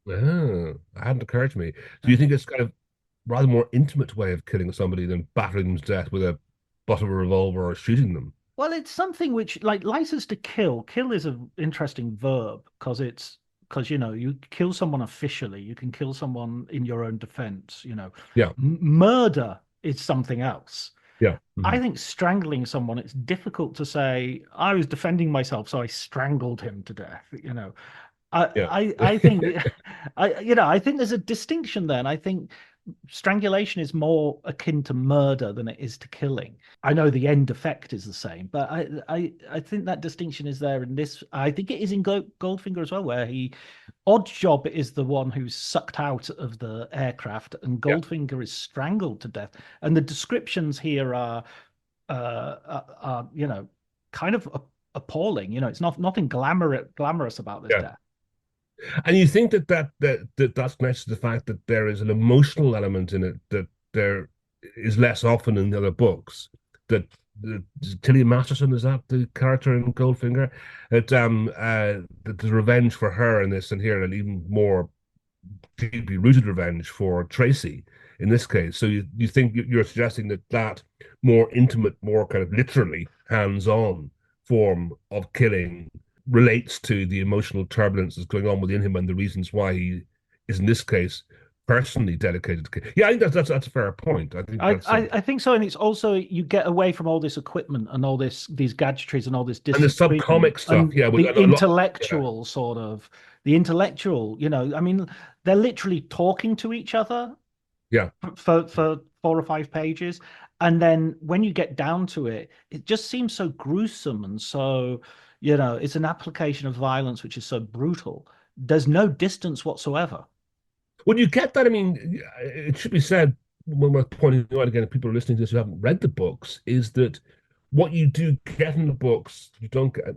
Oh, that hadn't occurred to me. Do you think it's kind of rather more intimate way of killing somebody than battering them to death with a butt of a revolver or shooting them? Well, it's something which, like, license to kill. Kill is an interesting verb because you kill someone officially. You can kill someone in your own defense. Yeah, Murder is something else. yeah, I mhm, think strangling someone, it's difficult to say, I was defending myself, so I strangled him to death. yeah, I think I think there's a distinction there, and I think strangulation is more akin to murder than it is to killing. I know the end effect is the same, but I think that distinction is there in this. I think it is in Goldfinger as well, where Oddjob is the one who's sucked out of the aircraft, and yeah. Goldfinger is strangled to death. And the descriptions here are kind of appalling. It's nothing glamorous about this Yeah. death. And you think that's next to the fact that there is an emotional element in it that there is less often in the other books. That Tilly Masterson, is that the character in Goldfinger? That there's revenge for her in this and here, and even more deeply rooted revenge for Tracy in this case. So you think you're suggesting that that more intimate, more kind of literally hands-on form of killing relates to the emotional turbulence that's going on within him and the reasons why he is in this case personally dedicated to killing. Yeah, I think that's a fair point. I think I, that's I I think so, and it's also you get away from all this equipment and all these gadgetries and all this and the distant treatment subcomic stuff. and Yeah, the a lot. Yeah, intellectual sort of the intellectual. I mean, they're literally talking to each other yeah. for 4 or 5 pages, and then when you get down to it, it just seems so gruesome and so it's an application of violence which is so brutal. There's no distance whatsoever. When you get that, I mean, it should be said when we're pointing out again, if people are listening to this who haven't read the books, is that what you do get in the books, you don't get.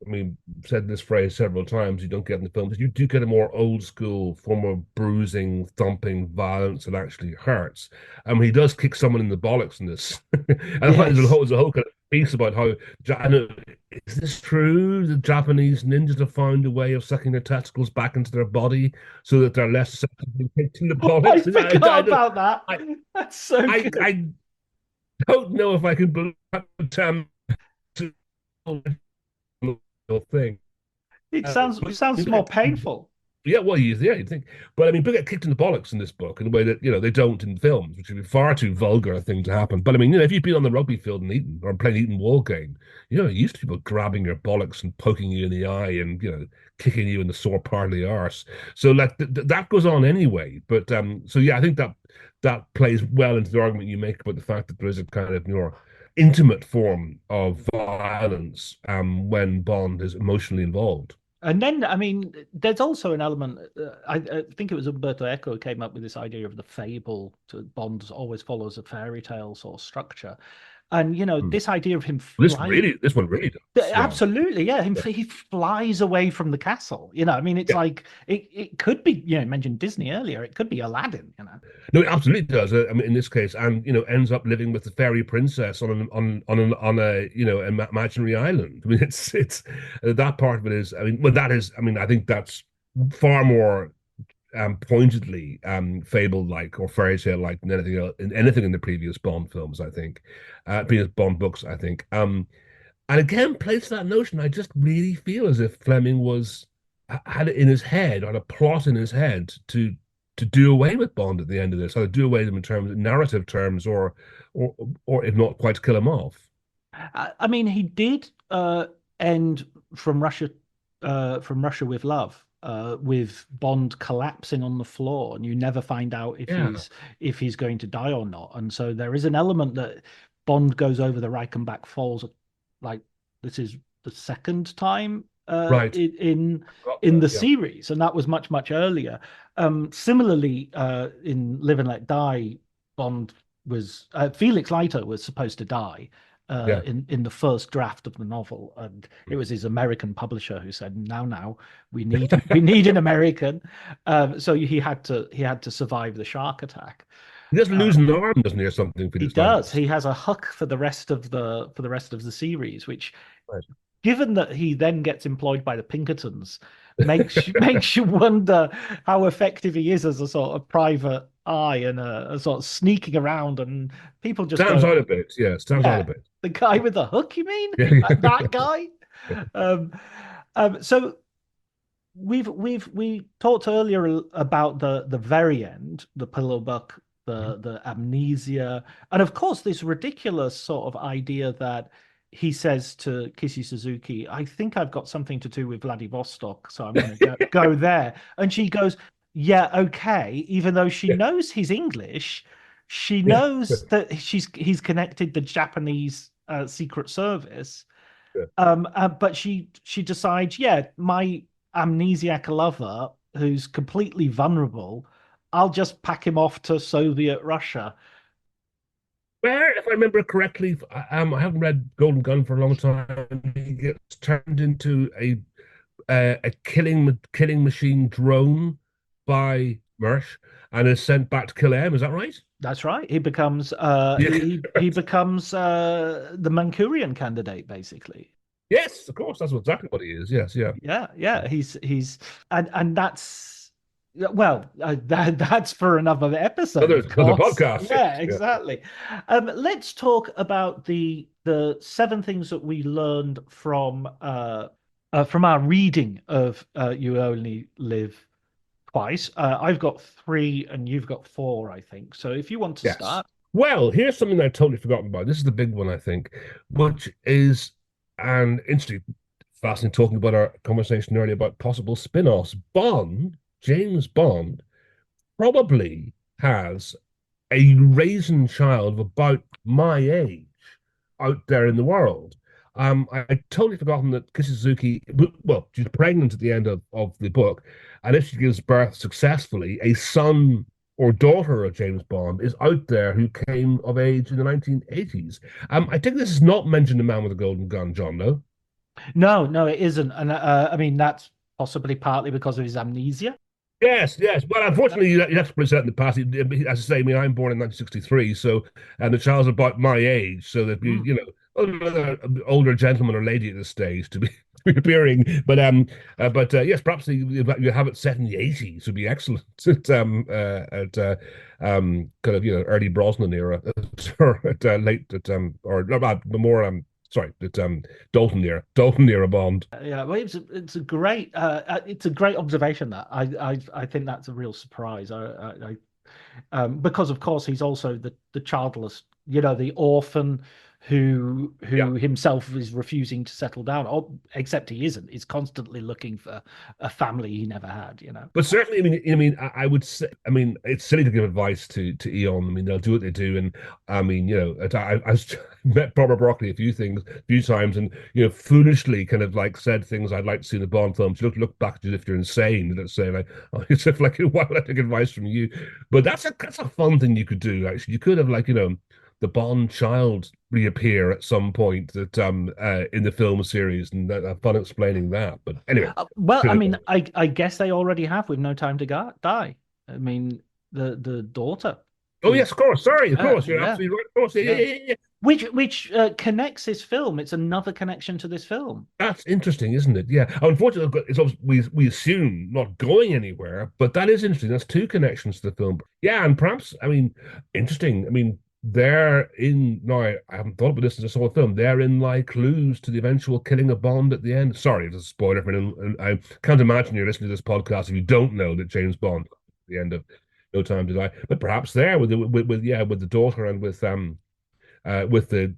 I mean, said this phrase several times, you don't get in the films. You do get a more old school form of bruising, thumping, violence that actually hurts. I mean, he does kick someone in the bollocks in this. And Yes. there's a whole kind of piece about how, I know, is this true? The Japanese ninjas have found a way of sucking their testicles back into their body so that they're less susceptible to kicked in the Oh, I bollocks. And forgot about that. I, That's so good. I don't know if I can believe that thing. It sounds it But sounds more painful. yeah, well, you'd think, but I mean, people get kicked in the bollocks in this book in a way that they don't in films, which would be far too vulgar a thing to happen. But I mean, if you've been on the rugby field in Eton or playing Eton Wall game, you're used to people grabbing your bollocks and poking you in the eye and kicking you in the sore part of the arse. So like that goes on anyway. But so yeah, I think that plays well into the argument you make about the fact that there is a kind of more intimate form of violence when Bond is emotionally involved. And then, I mean, there's also an element. I think it was Umberto Eco who came up with this idea of the fable. To Bond always follows a fairy tale sort of structure, and Hmm. this idea of him fly. This one really does. Yeah. Absolutely, yeah. Yeah. He flies away from the castle. I mean, it's Yeah. like it could be. You mentioned Disney earlier. It could be Aladdin. No, it absolutely does. I mean, in this case, and ends up living with the fairy princess on a imaginary island. I mean, it's that part of it is. I mean, well, that is. I mean, I think that's far more pointedly fable-like or fairy tale-like than anything else, in anything in the previous Bond films, I think, previous Bond books, I think. And again, plays that notion. I just really feel as if Fleming had it in his head, or had a plot in his head to do away with Bond at the end of this, or do away with him in terms of narrative terms, or or if not, quite to kill him off. I mean, he did end from Russia with Love, with Bond collapsing on the floor, and you never find out Yeah, if he's going to die or not. And so there is an element that Bond goes over the Reichenbach Falls, like this is the second time right. Got in that. the Yeah, series, and that was much earlier. Similarly, in Live and Let Die, Bond was Felix Leiter was supposed to die yeah. in the first draft of the novel, and it was his American publisher who said, "Now, we need an American." So he had to survive the shark attack. He doesn't Uh, lose an arm, doesn't he, or something, he Felix does. Leiter? He has a hook for the rest of the series, which, Right. given that he then gets employed by the Pinkertons, makes you wonder how effective he is as a sort of private eye and a sort of sneaking around, and people just Stands go, out a bit. Yeah, stands out a yeah, bit. the guy with the hook, you mean? Yeah. That guy? Um, so we talked earlier about the very end, the pillow buck, the amnesia, and of course this ridiculous sort of idea that he says to Kissy Suzuki, "I think I've got something to do with Vladivostok, so I'm going to go there." And she goes, "Yeah, okay," even though she Yeah. knows he's English. She Yeah. knows that he's connected the Japanese Secret Service, Yeah. but she decides, yeah, my amnesiac lover who's completely vulnerable, I'll just pack him off to Soviet Russia. Where, if I remember correctly, I haven't read Golden Gun for a long time. He gets turned into a killing machine drone by Mersh and is sent back to kill M. Is that right? That's right. He becomes Yeah. he becomes the Manchurian candidate, basically. Yes, of course. That's exactly what he is. Yes, yeah. Yeah. He's and that's well, that's for another episode, of Other course. podcasts. Yeah, Yes, exactly. Let's talk about the seven things that we learned from our reading of You Only Live Twice. I've got three, and you've got four, I think. So if you want to yes. start, Well, here's something I've totally forgotten about. This is the big one, I think, which is an interesting, fascinating talking about our conversation earlier about possible spin-offs. James Bond, probably has a raisin child of about my age out there in the world. I totally forgotten that Kisuzuki, well, she's pregnant at the end of the book, and if she gives birth successfully, a son or daughter of James Bond is out there who came of age in the 1980s. I think this is not mentioned in Man with a Golden Gun, John, no? no, it isn't, and I mean that's possibly partly because of his amnesia. Yes, yes. Well, unfortunately, you have to present in the past. As I say, I mean, I'm born in 1963, so and the child's about my age, so that Mm. you know, another older gentleman or lady at this stage to be appearing. But yes, perhaps you have it set in the 80s would be excellent. Kind of early Brosnan era, or at late at or more sorry, at Dalton era Bond. Yeah, well, it's a great observation that I think that's a real surprise. Because of course he's also the childless, the orphan Yeah. who himself is refusing to settle down, or except he isn't. He's constantly looking for a family he never had. But certainly, I would say, I mean, it's silly to give advice to Eon. I mean, they'll do what they do, and I mean, I met Barbara Broccoli a few times, and foolishly kind of like said things I'd like to see in the Bond film. She look back as if you're insane. Let's say, like, oh, it's if like, why would I take advice from you? But that's a fun thing you could do. Actually, you could have like the Bond child reappear at some point that in the film series, and have fun explaining that. But anyway. Well, I mean, I guess they already have with No Time to Die. I mean, the daughter. Oh yes, of course. Sorry, of Yeah, course. You're yeah, absolutely right. Of course. Yeah, yeah. yeah, yeah, yeah. Which connects this film. It's another connection to this film. That's interesting, isn't it? Yeah. Unfortunately, it's obviously, we assume not going anywhere, but that is interesting. That's two connections to the film. Yeah, and perhaps I mean, interesting. I mean, they're in now. I haven't thought about this since I saw the film. They're in like clues to the eventual killing of Bond at the end. Sorry, it's a spoiler for anyone. And I can't imagine you're listening to this podcast if you don't know that James Bond at the end of No Time to Die. But perhaps there with yeah with the daughter and with the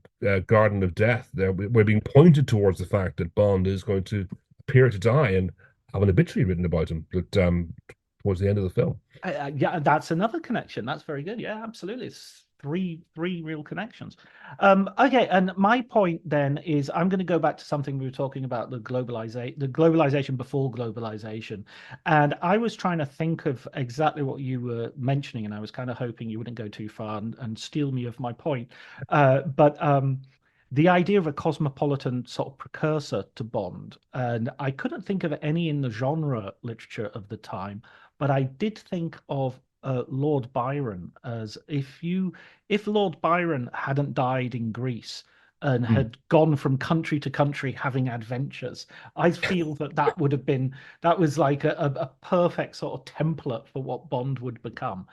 Garden of Death, there we're being pointed towards the fact that Bond is going to appear to die and have an obituary written about him towards the end of the film. Yeah, that's another connection. That's very good. Yeah, absolutely. It's three real connections. Okay, and my point then is I'm going to go back to something we were talking about, the globalization before globalization. And I was trying to think of exactly what you were mentioning, and I was kind of hoping you wouldn't go too far and steal me of my point. But the idea of a cosmopolitan sort of precursor to Bond, and I couldn't think of any in the genre literature of the time, but I did think of Lord Byron as if Lord Byron hadn't died in Greece and Mm. had gone from country to country having adventures, I feel that that was like a perfect sort of template for what Bond would become.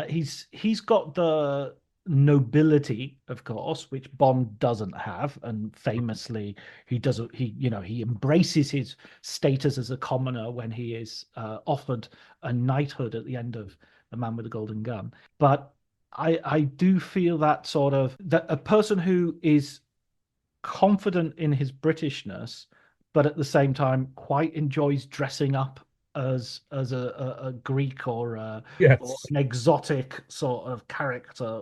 He's got the nobility, of course, which Bond doesn't have, and famously he doesn't. He embraces his status as a commoner when he is offered a knighthood at the end of The Man with the Golden Gun. But I do feel that sort of that a person who is confident in his Britishness, but at the same time quite enjoys dressing up as a Greek or Yes. an exotic sort of character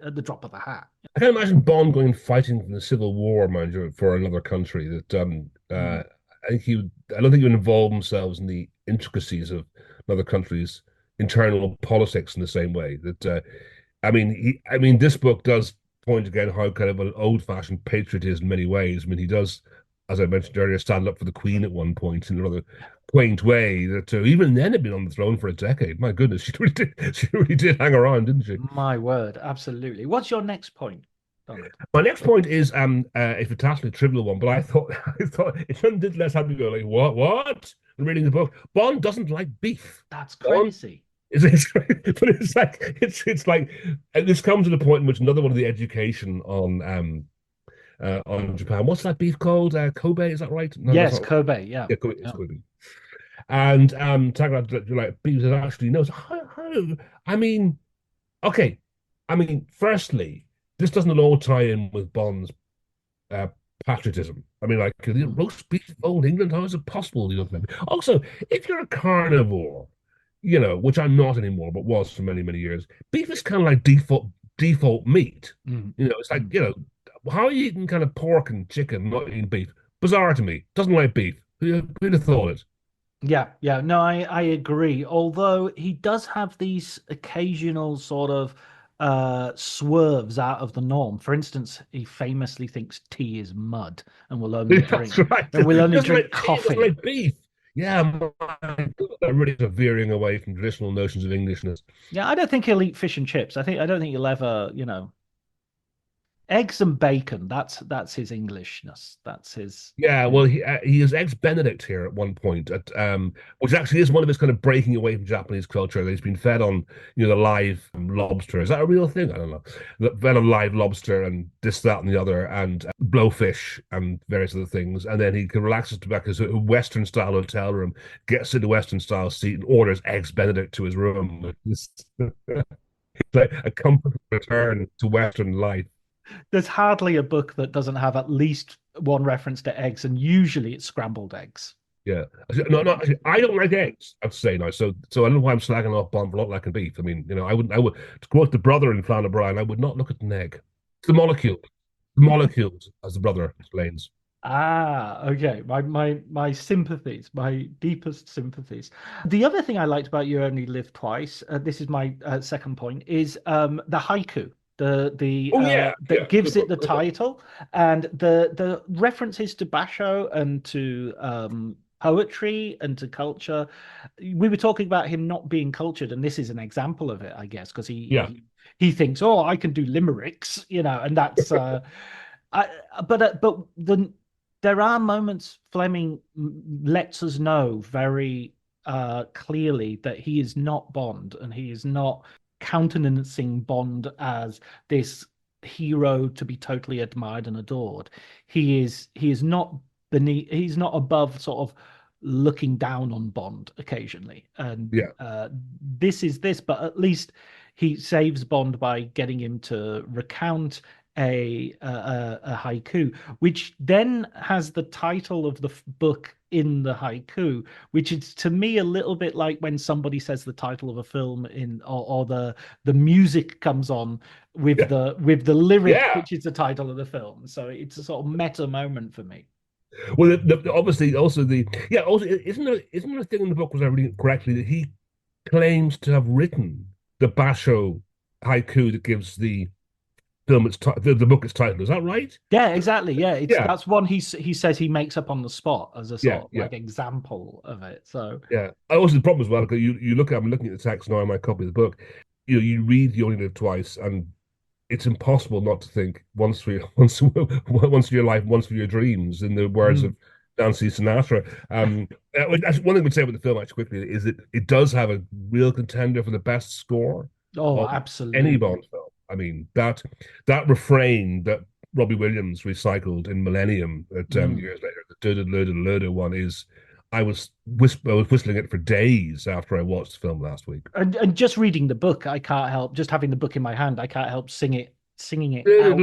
at the drop of a hat. I can't imagine Bond going and fighting in the Civil War, mind you, for another country. Mm. I think I don't think he would involve themselves in the intricacies of another country's internal politics in the same way. I mean, this book does point again how kind of an old-fashioned patriot is in many ways. I mean, he does, as I mentioned earlier, stand up for the Queen at one point in another quaint way. That even then had been on the throne for a decade. My goodness, she really did hang around, didn't she? My word, absolutely. What's your next point, Donald? My next point is a fantastically trivial one, but I thought I thought it did less have me go like what? And reading the book, Bond doesn't like beef. That's Bond crazy. but it's like it's like and this comes to the point in which another one of the education on Japan. What's that beef called? Kobe, is that right? No, that's Yes, not right. Kobe. Yeah. Yeah, Kobe, it's Yeah. Kobe. And talking about like beef that actually knows how I mean, okay. I mean, firstly, this doesn't at all tie in with Bond's uh, patriotism. I mean, like the Mm. roast beef of old England, how is it possible? You know, also, if you're a carnivore, which I'm not anymore, but was for many, many years, beef is kind of like default meat. Mm. It's like, Mm. how are you eating kind of pork and chicken, not eating beef? Bizarre to me. Doesn't like beef. Who'd have thought it? Yeah, yeah, no, I agree. Although he does have these occasional sort of swerves out of the norm. For instance, he famously thinks tea is mud That's right. and will only Doesn't drink like tea, doesn't coffee. like beef. Yeah, my God, that really is a veering away from traditional notions of Englishness. Yeah, I don't think he'll eat fish and chips. I don't think he'll ever, eggs and bacon. That's his Englishness. That's his. Yeah, well, he is ex-Benedict here at one point, which actually is one of his kind of breaking away from Japanese culture. That he's been fed on, the live lobster. Is that a real thing? I don't know. Fed on live lobster and this, that, and the other, and blowfish and various other things. And then he can relax his back his Western-style hotel room, gets in the Western-style seat, and orders ex-Benedict to his room. It's like a comfortable return to Western life. There's hardly a book that doesn't have at least one reference to eggs, and usually it's scrambled eggs. Yeah. No, no, I don't like eggs, I have to say now. So I don't know why I'm slagging off Bond for not liking beef. I mean, I would, to quote the brother in Flann O'Brien, I would not look at an egg. It's the molecules, as the brother explains. Ah, okay. My sympathies, my deepest sympathies. The other thing I liked about You Only Live Twice, this is my second point, is the haiku. The Oh yeah, yeah, that gives good it the book. title and the references to Basho and to poetry and to culture. We were talking about him not being cultured, and this is an example of it, I guess, because Yeah, he thinks, oh, I can do limericks, and that's I, but there are moments Fleming lets us know very clearly that he is not Bond, and he is not countenancing Bond as this hero to be totally admired and adored. He is not beneath. He's not above sort of looking down on Bond occasionally, and yeah, this is this. But at least he saves Bond by getting him to recount a haiku, which then has the title of the book in the haiku, which is to me a little bit like when somebody says the title of a film or the music comes on yeah, with the lyric, yeah. which is the title of the film. So it's a sort of meta moment for me. Well, obviously, also also isn't there a thing in the book, was I reading it correctly, that he claims to have written the Basho haiku that gives the film the book its title. Is that right? Yeah, exactly. Yeah, it's Yeah, that's one he says he makes up on the spot as a yeah, sort of yeah, like example of it. So yeah. And also the problem as well, because I'm looking at the text now in my copy of the book. You read "You Only Live Twice," and it's impossible not to think once for your once for your life, once for your dreams, in the words mm. of Nancy Sinatra. That's one thing we'd say about the film actually quickly is that it does have a real contender for the best score Oh, of any absolutely. Bond film. I mean that refrain that Robbie Williams recycled in Millennium at Mm. years later, the "Luda one is. I was whistling it for days after I watched the film last week. And just reading the book, I can't help just having the book in my hand, I can't help singing it out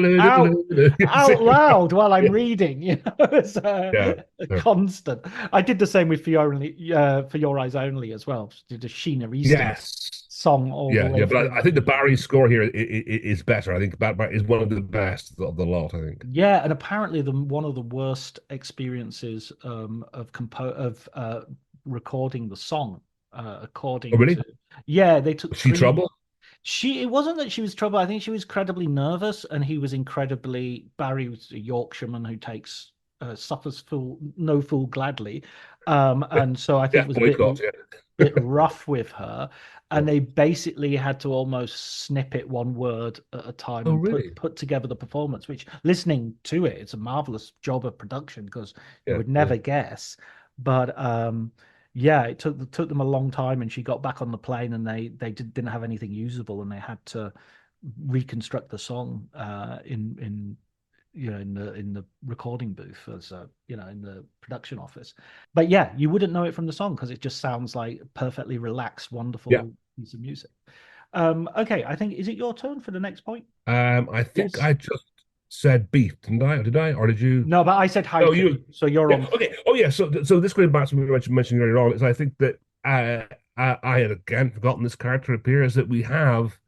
loud while I'm Yeah, reading. It's yeah. a Yeah. constant. I did the same with For Your Eyes Only as well. Did a Sheena Easton Yes. song all the Yeah, way yeah, but I through. think the Barry score here is better. I think Barry is one of the best of the lot, I think. Yeah, and apparently the one of the worst experiences of recording the song, Oh, according really? to yeah, they took Was she three. trouble? It wasn't that she was trouble. I think she was incredibly nervous, and he was Barry was a Yorkshireman who takes suffers full no fool gladly, and so I think Yeah, it was a boycott, yeah. bit rough with her, Yeah. and they basically had to almost snip it one word at a time Oh, and really? put together the performance. Which, listening to it, it's a marvelous job of production because you Yeah, would yeah. never guess. But yeah, it took them a long time, and she got back on the plane, and didn't have anything usable, and they had to reconstruct the song in in the recording booth as in the production office. But yeah, you wouldn't know it from the song because it just sounds like a perfectly relaxed, Yeah. wonderful piece of music. Okay, I think is it your turn for the next point? I think Yes. I just said beef, didn't I? Or did I? Or did you? No, but I said No, haiku, you. so you're Yeah. on. Okay. Oh, yeah. So this going back to what we were mentioning earlier on is I think that I had again forgotten this character appears that we have.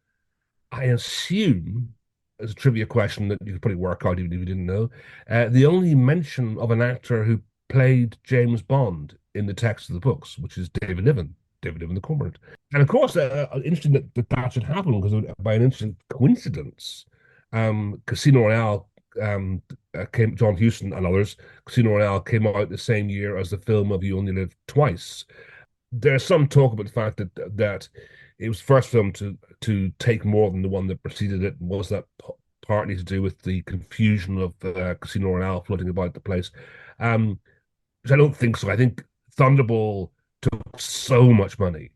I assume, as a trivia question that you could probably work out even if you didn't know, the only mention of an actor who played James Bond in the text of the books, which is David Niven, the Cormorant. And of course, interesting that should happen because by an interesting coincidence, Casino Royale John Huston and others, Casino Royale came out the same year as the film of You Only Live Twice. There's some talk about the fact that it was the first film to take more than the one that preceded it. Was that partly to do with the confusion of Casino Royale floating about the place? Um, which I don't think so. I think Thunderball took so much money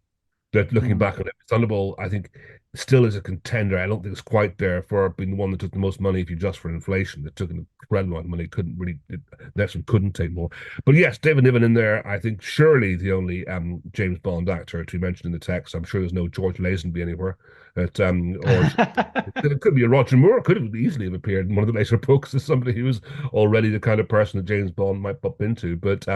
that looking Mm. back on it, Thunderball, I think, still is a contender. I don't think it's quite there for being the one that took the most money if you adjust for inflation. It took an incredible amount of money. The next one couldn't take more. But yes, David Niven in there, I think surely the only James Bond actor to be mentioned in the text. I'm sure there's no George Lazenby anywhere. Or it could be a Roger Moore, could have easily have appeared in one of the later books as somebody who was already the kind of person that James Bond might bump into. But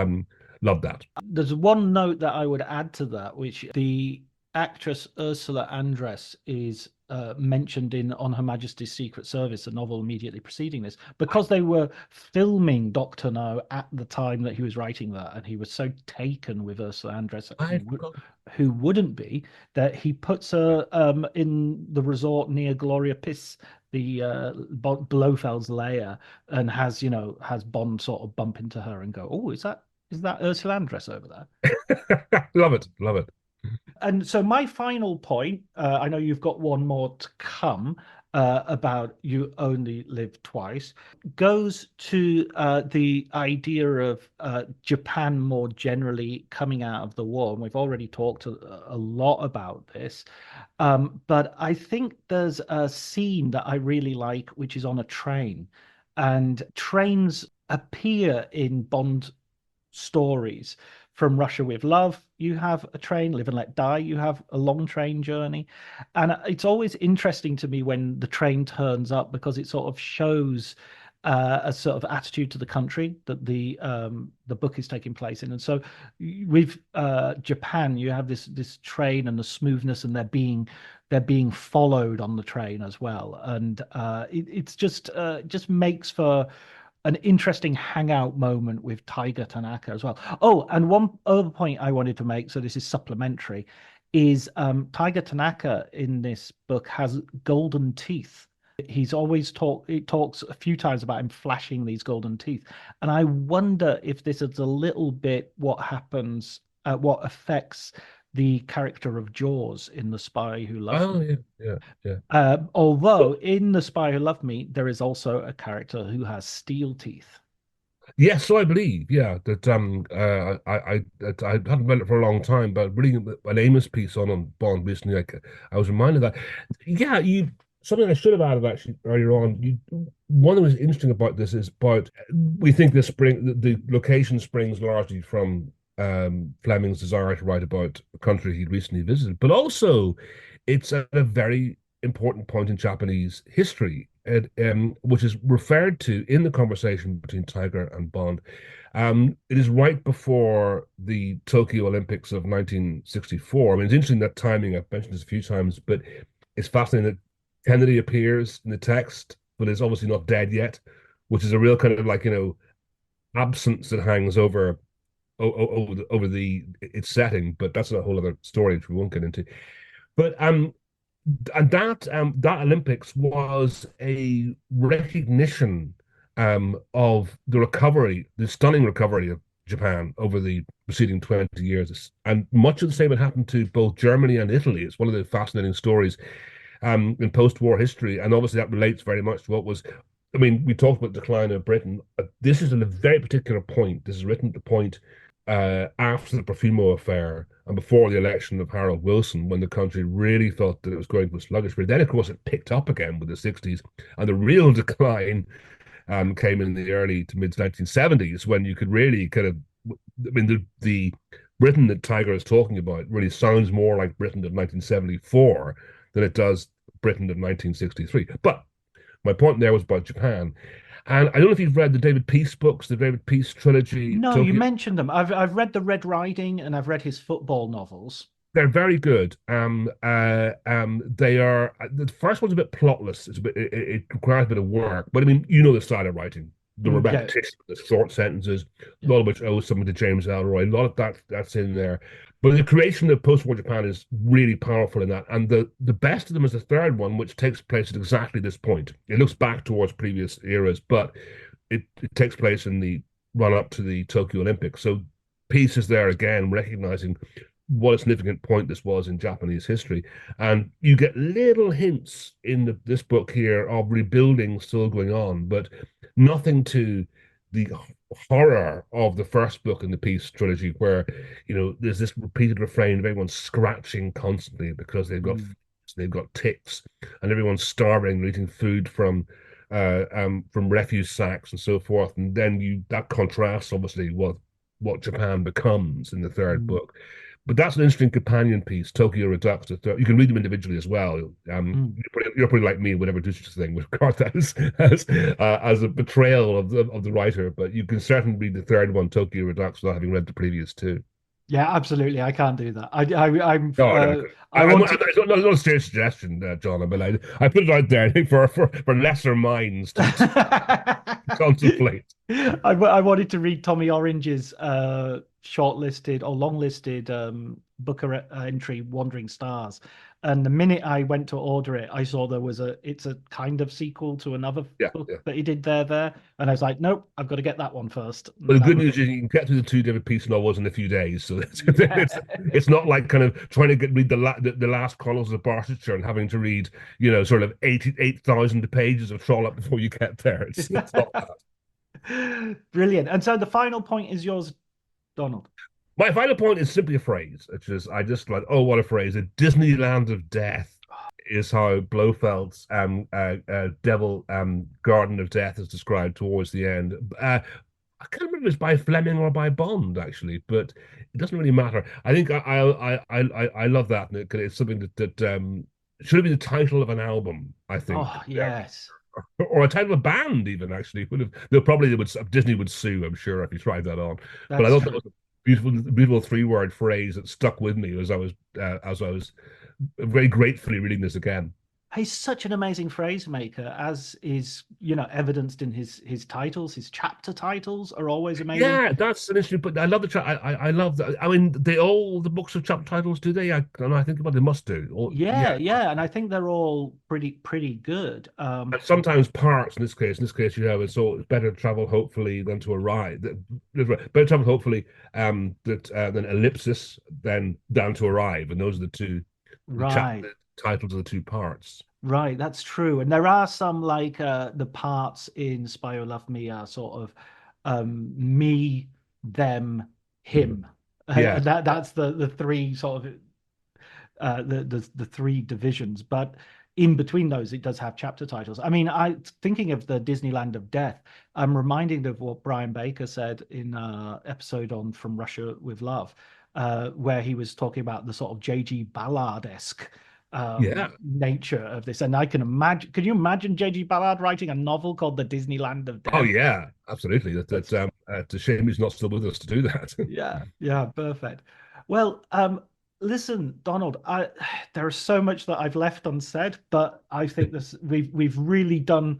love that. There's one note that I would add to that, which the actress Ursula Andress is mentioned in On Her Majesty's Secret Service, a novel immediately preceding this, because they were filming Doctor No at the time that he was writing that, and he was so taken with Ursula Andress, I forgot. who wouldn't be, that he puts her in the resort near Gloria Piss, the Blofeld's lair, and has Bond sort of bump into her and go, "Oh, is that?" Is that Ursula Andress over there? Love it, love it. And so my final point, I know you've got one more to come about you only live twice, goes to the idea of Japan more generally coming out of the war. And we've already talked a lot about this. But I think there's a scene that I really like, which is on a train. And trains appear in Bond stories. From Russia with Love, you have a train. Live and Let Die, you have a long train journey. And it's always interesting to me when the train turns up because it sort of shows a sort of attitude to the country that the book is taking place in. And so with Japan, you have this train and the smoothness, and they're being followed on the train as well. And it's just makes for an interesting hangout moment with Tiger Tanaka as well. Oh, and one other point I wanted to make, so this is supplementary, is Tiger Tanaka in this book has golden teeth. He's always it talks a few times about him flashing these golden teeth. And I wonder if this is a little bit what affects the character of Jaws in The Spy Who Loved Oh Me. yeah, yeah, yeah. Although in The Spy Who Loved Me, there is also a character who has steel teeth. Yes, so I believe, yeah, that I hadn't read it for a long time, but reading an Amos piece on Bond recently, I was reminded that, yeah, you something I should have added actually earlier on. One that was interesting about this is about we think the location springs largely from Fleming's desire to write about a country he'd recently visited, but also it's at a very important point in Japanese history, which is referred to in the conversation between Tiger and Bond. It is right before the Tokyo Olympics of 1964. I mean, it's interesting that timing. I've mentioned this a few times, but it's fascinating that Kennedy appears in the text, but is obviously not dead yet, which is a real kind of like, absence that hangs over the its setting. But that's a whole other story which we won't get into. But and that Olympics was a recognition of the recovery, the stunning recovery of Japan over the preceding 20 years. And much of the same had happened to both Germany and Italy. It's one of the fascinating stories in post-war history. And obviously that relates very much to what was, I mean, we talked about the decline of Britain. This is at a very particular point. This is written at the point after the Profumo affair and before the election of Harold Wilson, when the country really felt that it was going to a sluggish period. Then, of course, it picked up again with the 60s, and the real decline came in the early to mid 1970s, when you could really kind of, I mean, the Britain that Tiger is talking about really sounds more like Britain of 1974 than it does Britain of 1963. But my point there was about Japan. And I don't know if you've read the David Peace books, the David Peace trilogy, No, you Tokyo. mentioned them. I've read the Red Riding and I've read his football novels. They're very good. They are the first one's a bit plotless. It requires a bit of work, but I mean, you know the style of writing, the Yeah. repetition, the short sentences, a Yeah. lot of which owes something to James Ellroy. A lot of that's in there, but the creation of post-war Japan is really powerful in that. And the best of them is the third one, which takes place at exactly this point. It looks back towards previous eras, but it takes place in the run up to the Tokyo Olympics. So Peace is there again, recognizing what a significant point this was in Japanese history. And you get little hints in this book here of rebuilding still going on, but nothing to the horror of the first book in the Peace trilogy, where there's this repeated refrain of everyone scratching constantly because Mm. they've got ticks, and everyone's starving, and eating food from refuse sacks and so forth. And then that contrasts obviously what Japan becomes in the third Mm. book. But that's an interesting companion piece, Tokyo Redux. You can read them individually as well. Mm. You're pretty like me, whatever do such a thing with regard to as a betrayal of the writer. But you can certainly read the third one, Tokyo Redux, without having read the previous two. Yeah, absolutely. I can't do that. No, no, I want to. it's not a serious suggestion, John, but I put it out there for lesser minds to contemplate. I wanted to read Tommy Orange's shortlisted or long-listed Booker entry, Wandering Stars, And the minute I went to order it, I saw there was it's a kind of sequel to another Yeah, book yeah. that he did there. And I was like, nope, I've got to get that one first. But And the that good was, news is you can get through the two different piece novels in a few days, so yeah. it's not like kind of trying to read the last Chronicles of Barsetshire and having to read sort of 88,000 pages of Trollope before you get there. It's not that. Brilliant. And so the final point is yours, Donald. My final point is simply a phrase. It's just I just like, oh, what a phrase! A Disneyland of death is how Blofeld's Devil Garden of Death is described towards the end. I can't remember if it's by Fleming or by Bond actually, but it doesn't really matter. I think I love that, and it's something that should have been the title of an album. I think, Oh, yes. or a title of a band even actually would have. They would Disney would sue, I'm sure, if you tried that on. But I That's thought that true. was a beautiful three-word phrase that stuck with me as I was very gratefully reading this again. He's such an amazing phrase maker, as is, evidenced in his titles. His chapter titles are always amazing. Yeah, that's an issue. But I love I love that. I mean, all the books of chapter titles, do they? I think about they must do. Or yeah, Yeah, yeah, and I think they're all pretty good. and sometimes parts. In this case, you have it's better to travel hopefully than to arrive. Better to travel hopefully that than ellipsis than down to arrive, and those are the Right, chapter titles of the two parts. right, that's true. And there are some like the parts in Spy Who Loved Me are sort of me, them, Mhm. him. Yeah, That's the three sort of the three divisions, but in between those, it does have chapter titles. I mean, I thinking of the Disneyland of Death, I'm reminded of what Brian Baker said in episode on From Russia with Love, where he was talking about the sort of J.G. Ballard-esque yeah. nature of this. And I can imagine, can you imagine J.G. Ballard writing a novel called The Disneyland of Oh Death? yeah, absolutely. That's It's a shame he's not still with us to do that. Yeah, yeah, perfect. Well, listen, Donald, there is so much that I've left unsaid, but I think this we've really done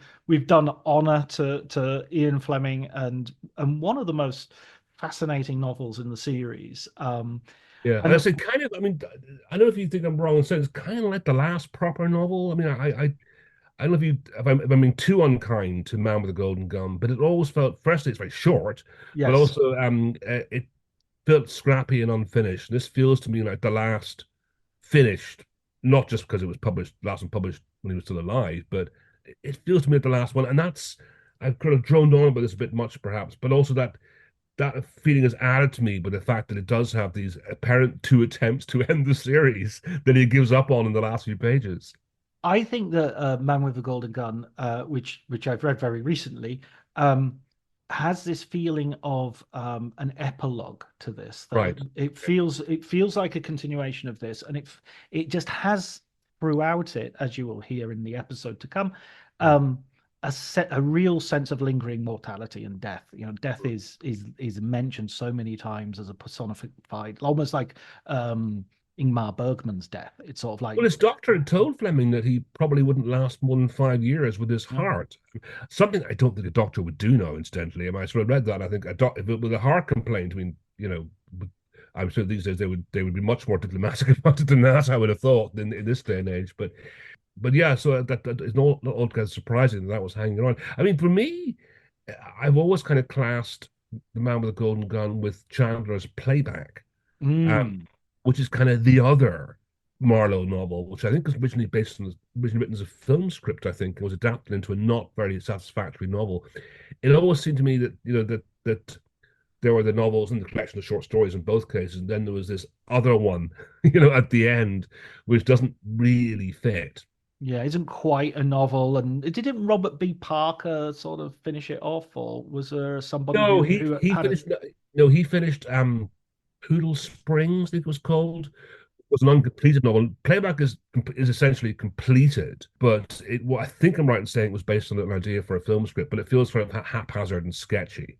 honor to Ian Fleming and one of the most fascinating novels in the series. Yeah, and I And say kind of. I mean, I don't know if you think I'm wrong in saying it's kind of like the last proper novel. I mean, I don't know if I'm being too unkind to Man with the Golden Gun, but it always felt. Firstly, it's very short, but yes, also it felt scrappy and unfinished. This feels to me like the last finished, not just because it was published last and published when he was still alive, but it feels to me like the last one, and that's I've kind of droned on about this a bit much perhaps, but also that feeling is added to me by the fact that it does have these apparent two attempts to end the series that he gives up on in the last few pages. I think that Man with the Golden Gun, which I've read very recently, um, has this feeling of an epilogue to this. That Right. it feels like a continuation of this, and it just has throughout it, as you will hear in the episode to come, um, a real sense of lingering mortality and death. Death is mentioned so many times as a personified, almost like Ingmar Bergman's death. It's sort of like Well, his doctor had told Fleming that he probably wouldn't last more than 5 years with his yeah. heart. Something I don't think a doctor would do now, incidentally. I mean, I sort of read that. I think if it was a heart complaint, I mean, I'm sure these days they would be much more diplomatic about it than that, I would have thought, in this day and age. But yeah, so that is not altogether surprising that was hanging on. I mean, for me, I've always kind of classed The Man with the Golden Gun with Chandler's Playback, um, Mm. which is kind of the other Marlowe novel, which I think was originally written as a film script. I think and was adapted into a not very satisfactory novel. It always seemed to me that that there were the novels and the collection of short stories in both cases, and then there was this other one, at the end, which doesn't really fit. Yeah, isn't quite a novel. And didn't Robert B. Parker sort of finish it off, or was there somebody No, who he who he had a finished. No, he finished. Poodle Springs, I think it was called. Was an uncompleted novel. Playback is essentially completed, but I think I'm right in saying it was based on an idea for a film script, but it feels sort of haphazard and sketchy.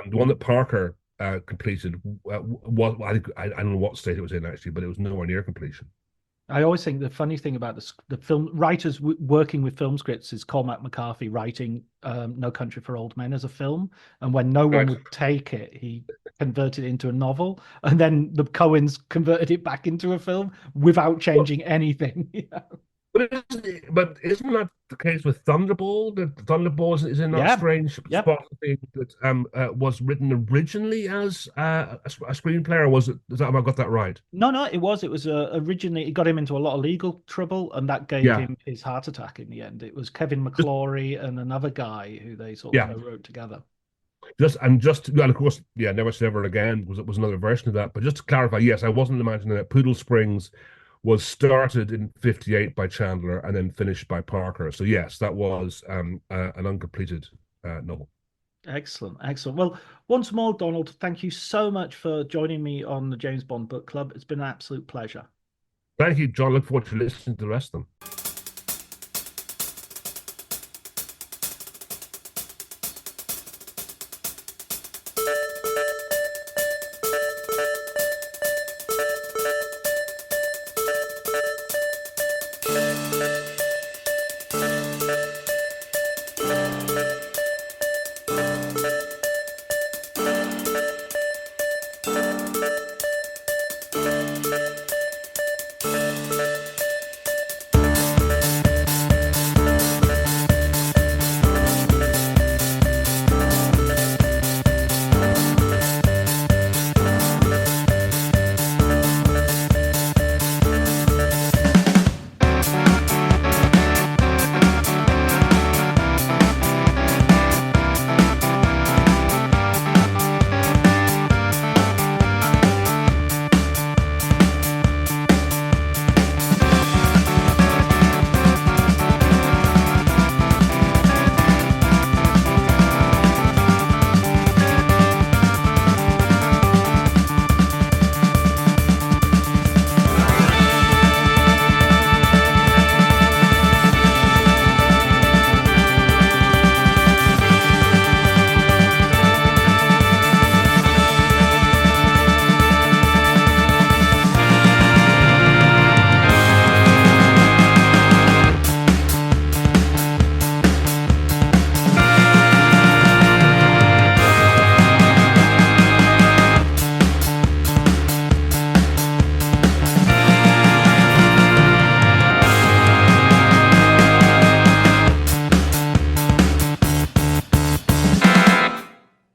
The one that Parker completed was I don't know what state it was in actually, but it was nowhere near completion. I always think the funny thing about the film writers working with film scripts is Cormac McCarthy writing No Country for Old Men as a film, and when no one Right. would take it, he converted it into a novel, and then the Coens converted it back into a film without Well, changing anything. but isn't that the case with Thunderball? That Thunderball is in that Yeah. strange Yep. spot thing that was written originally as a screenplay, or was it? Have I got that right? No, no, it was originally it got him into a lot of legal trouble, and that gave Yeah, him his heart attack in the end. It was Kevin just McClory and another guy who they sort of yeah, co-wrote together. just well, of course, yeah, Never Say Never Again was another version of that. But just to clarify, yes, I wasn't imagining that Poodle Springs was started in '58 by Chandler and then finished by Parker. So yes, that was an uncompleted novel. Excellent, excellent. Well, once more, Donald, thank you so much for joining me on the James Bond Book Club. It's been an absolute pleasure. Thank you, John. Look forward to listening to the rest of them.